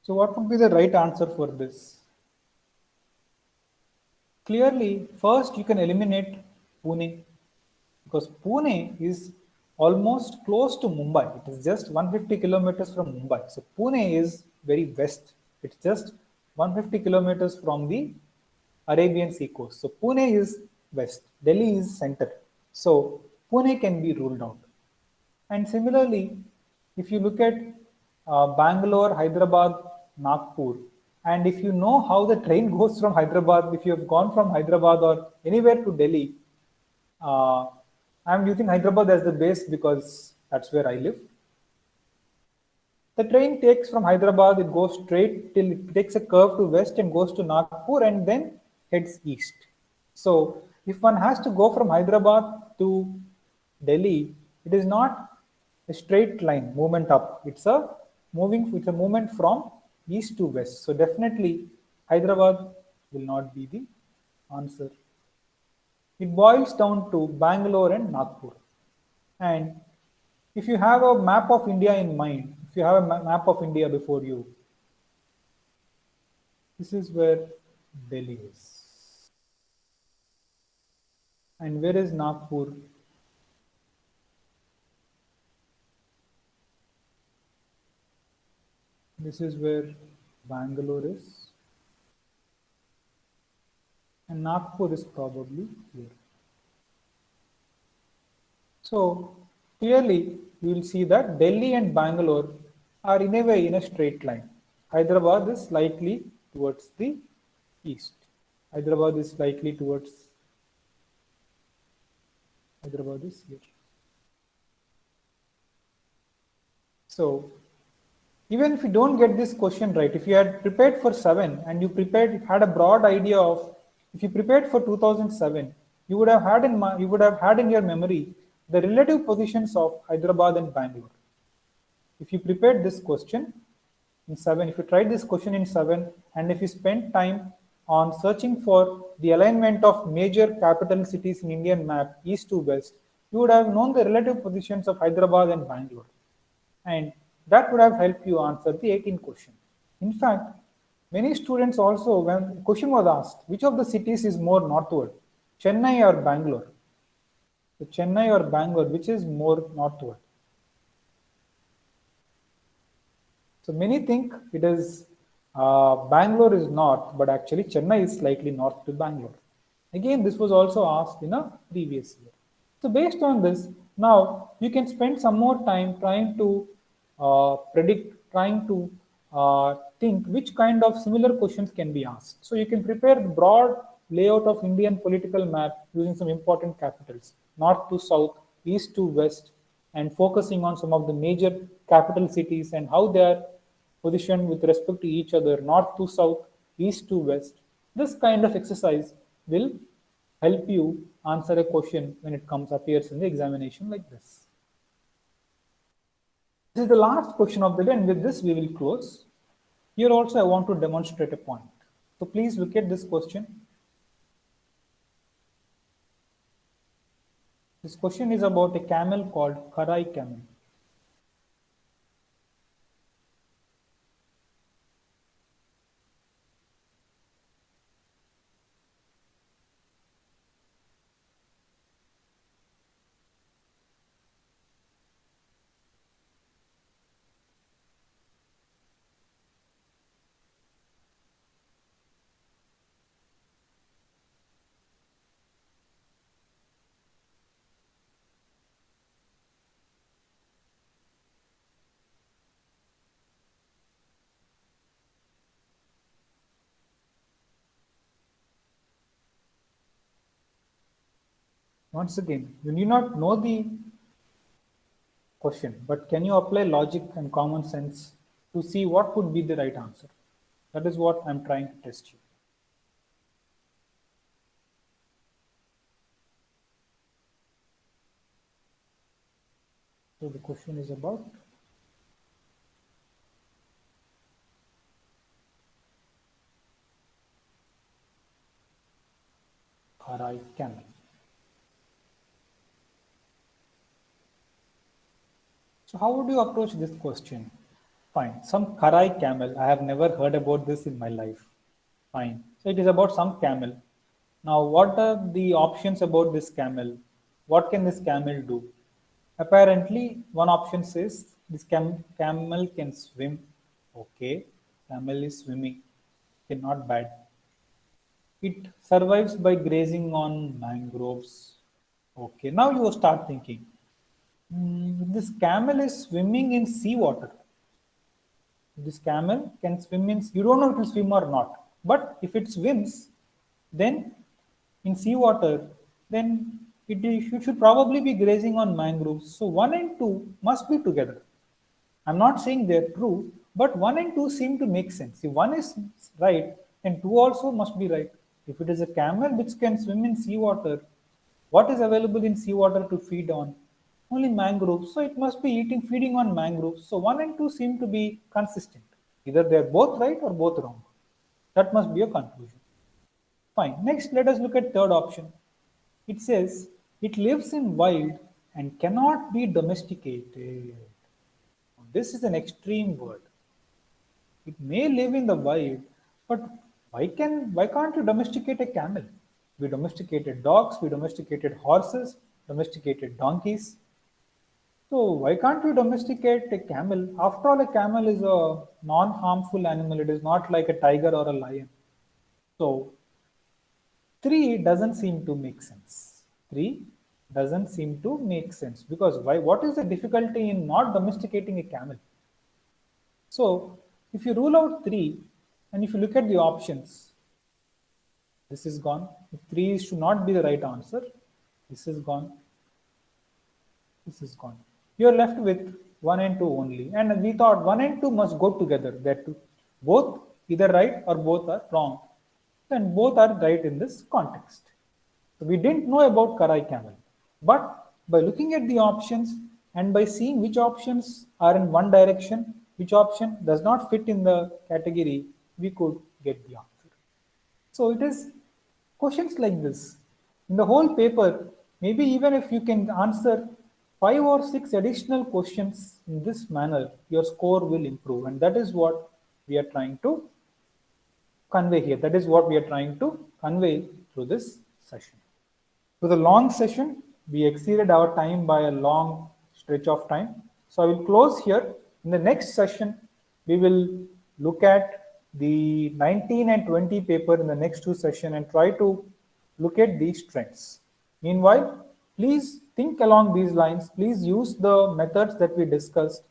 [SPEAKER 1] So what would be the right answer for this? Clearly, first you can eliminate Pune, because Pune is almost close to Mumbai. It is just 150 kilometers from Mumbai. So Pune is very west. It's just 150 kilometers from the Arabian Sea coast. So Pune is west. Delhi is center. So Pune can be ruled out. And similarly, if you look at Bangalore, Hyderabad, Nagpur, and if you know how the train goes from Hyderabad, if you have gone from Hyderabad or anywhere to Delhi, I'm using Hyderabad as the base because that's where I live. The train takes from Hyderabad, it goes straight till it takes a curve to west and goes to Nagpur and then heads east. So if one has to go from Hyderabad to Delhi, it is not a straight line movement up. It's a movement from east to west. So definitely Hyderabad will not be the answer. It boils down to Bangalore and Nagpur. And if you have a map of India in mind, if you have a map of India before you, this is where Delhi is. And where is Nagpur? This is where Bangalore is. And Nagpur is probably here. So clearly you will see that Delhi and Bangalore are in a way in a straight line. Hyderabad is slightly towards the east. Hyderabad is slightly towards, Hyderabad is here. So even if you don't get this question right, if you had prepared for 7 and you had a broad idea of, if you prepared for 2007, you would have had in your memory the relative positions of Hyderabad and Bangalore. If you prepared this question in 7, if you tried this question in 7, and if you spent time on searching for the alignment of major capital cities in Indian map east to west, you would have known the relative positions of Hyderabad and Bangalore. And that would have helped you answer the 18th question. In fact, many students also, when the question was asked, which of the cities is more northward, Chennai or Bangalore? So Chennai or Bangalore, which is more northward? So many think it is Bangalore is north, but actually Chennai is slightly north to Bangalore. Again, this was also asked in a previous year. So based on this, now you can spend some more time trying to predict, trying to think which kind of similar questions can be asked. So you can prepare the broad layout of Indian political map using some important capitals, north to south, east to west, and focusing on some of the major capital cities and how they are positioned with respect to each other, north to south, east to west. This kind of exercise will help you answer a question when it appears in the examination like this. This is the last question of the day, and with this we will close. Here also I want to demonstrate a point. So please look at this question. This question is about a camel called Karai camel. Once again, you need not know the question, but can you apply logic and common sense to see what could be the right answer? That is what I'm trying to test you. So the question is about Karai camel. So how would you approach this question? Fine, some Karai camel. I have never heard about this in my life. Fine. So it is about some camel. Now, what are the options about this camel? What can this camel do? Apparently, one option says this camel can swim. Okay, camel is swimming. Okay, not bad. It survives by grazing on mangroves. Okay, now you start thinking, this camel is swimming in seawater. This camel can swim in, you don't know if it will swim or not. But if it swims, then in seawater, then it should probably be grazing on mangroves. So 1 and 2 must be together. I'm not saying they're true, but 1 and 2 seem to make sense. If 1 is right, then 2 also must be right. If it is a camel which can swim in seawater, what is available in seawater to feed on? Only mangroves. So it must be feeding on mangroves. So 1 and 2 seem to be consistent. Either they're both right or both wrong. That must be a conclusion. Fine. Next, let us look at third option. It says it lives in wild and cannot be domesticated. This is an extreme word. It may live in the wild, but why can't you domesticate a camel? We domesticated dogs, we domesticated horses, domesticated donkeys. So why can't you domesticate a camel? After all, a camel is a non-harmful animal. It is not like a tiger or a lion. So 3 doesn't seem to make sense. 3 doesn't seem to make sense because why? What is the difficulty in not domesticating a camel? So if you rule out 3 and if you look at the options, this is gone. If 3 should not be the right answer, this is gone. This is gone. You're left with 1 and 2 only. And we thought 1 and 2 must go together. They're both either right or both are wrong. And both are right in this context. So we didn't know about Karai camel. But by looking at the options and by seeing which options are in one direction, which option does not fit in the category, we could get the answer. So it is questions like this. In the whole paper, maybe even if you can answer 5 or 6 additional questions in this manner, your score will improve. And that is what we are trying to convey here. That is what we are trying to convey through this session. So the long session, we exceeded our time by a long stretch of time. So I will close here. In the next session, we will look at the 19 and 20 paper in the next 2 sessions and try to look at these trends. Meanwhile, please think along these lines. Please use the methods that we discussed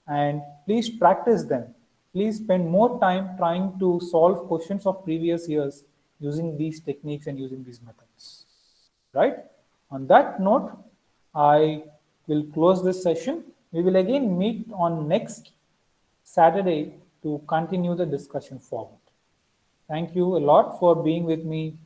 [SPEAKER 1] and please practice them. Please spend more time trying to solve questions of previous years using these techniques and using these methods. Right? On that note, I will close this session. We will again meet on next Saturday to continue the discussion forward. Thank you a lot for being with me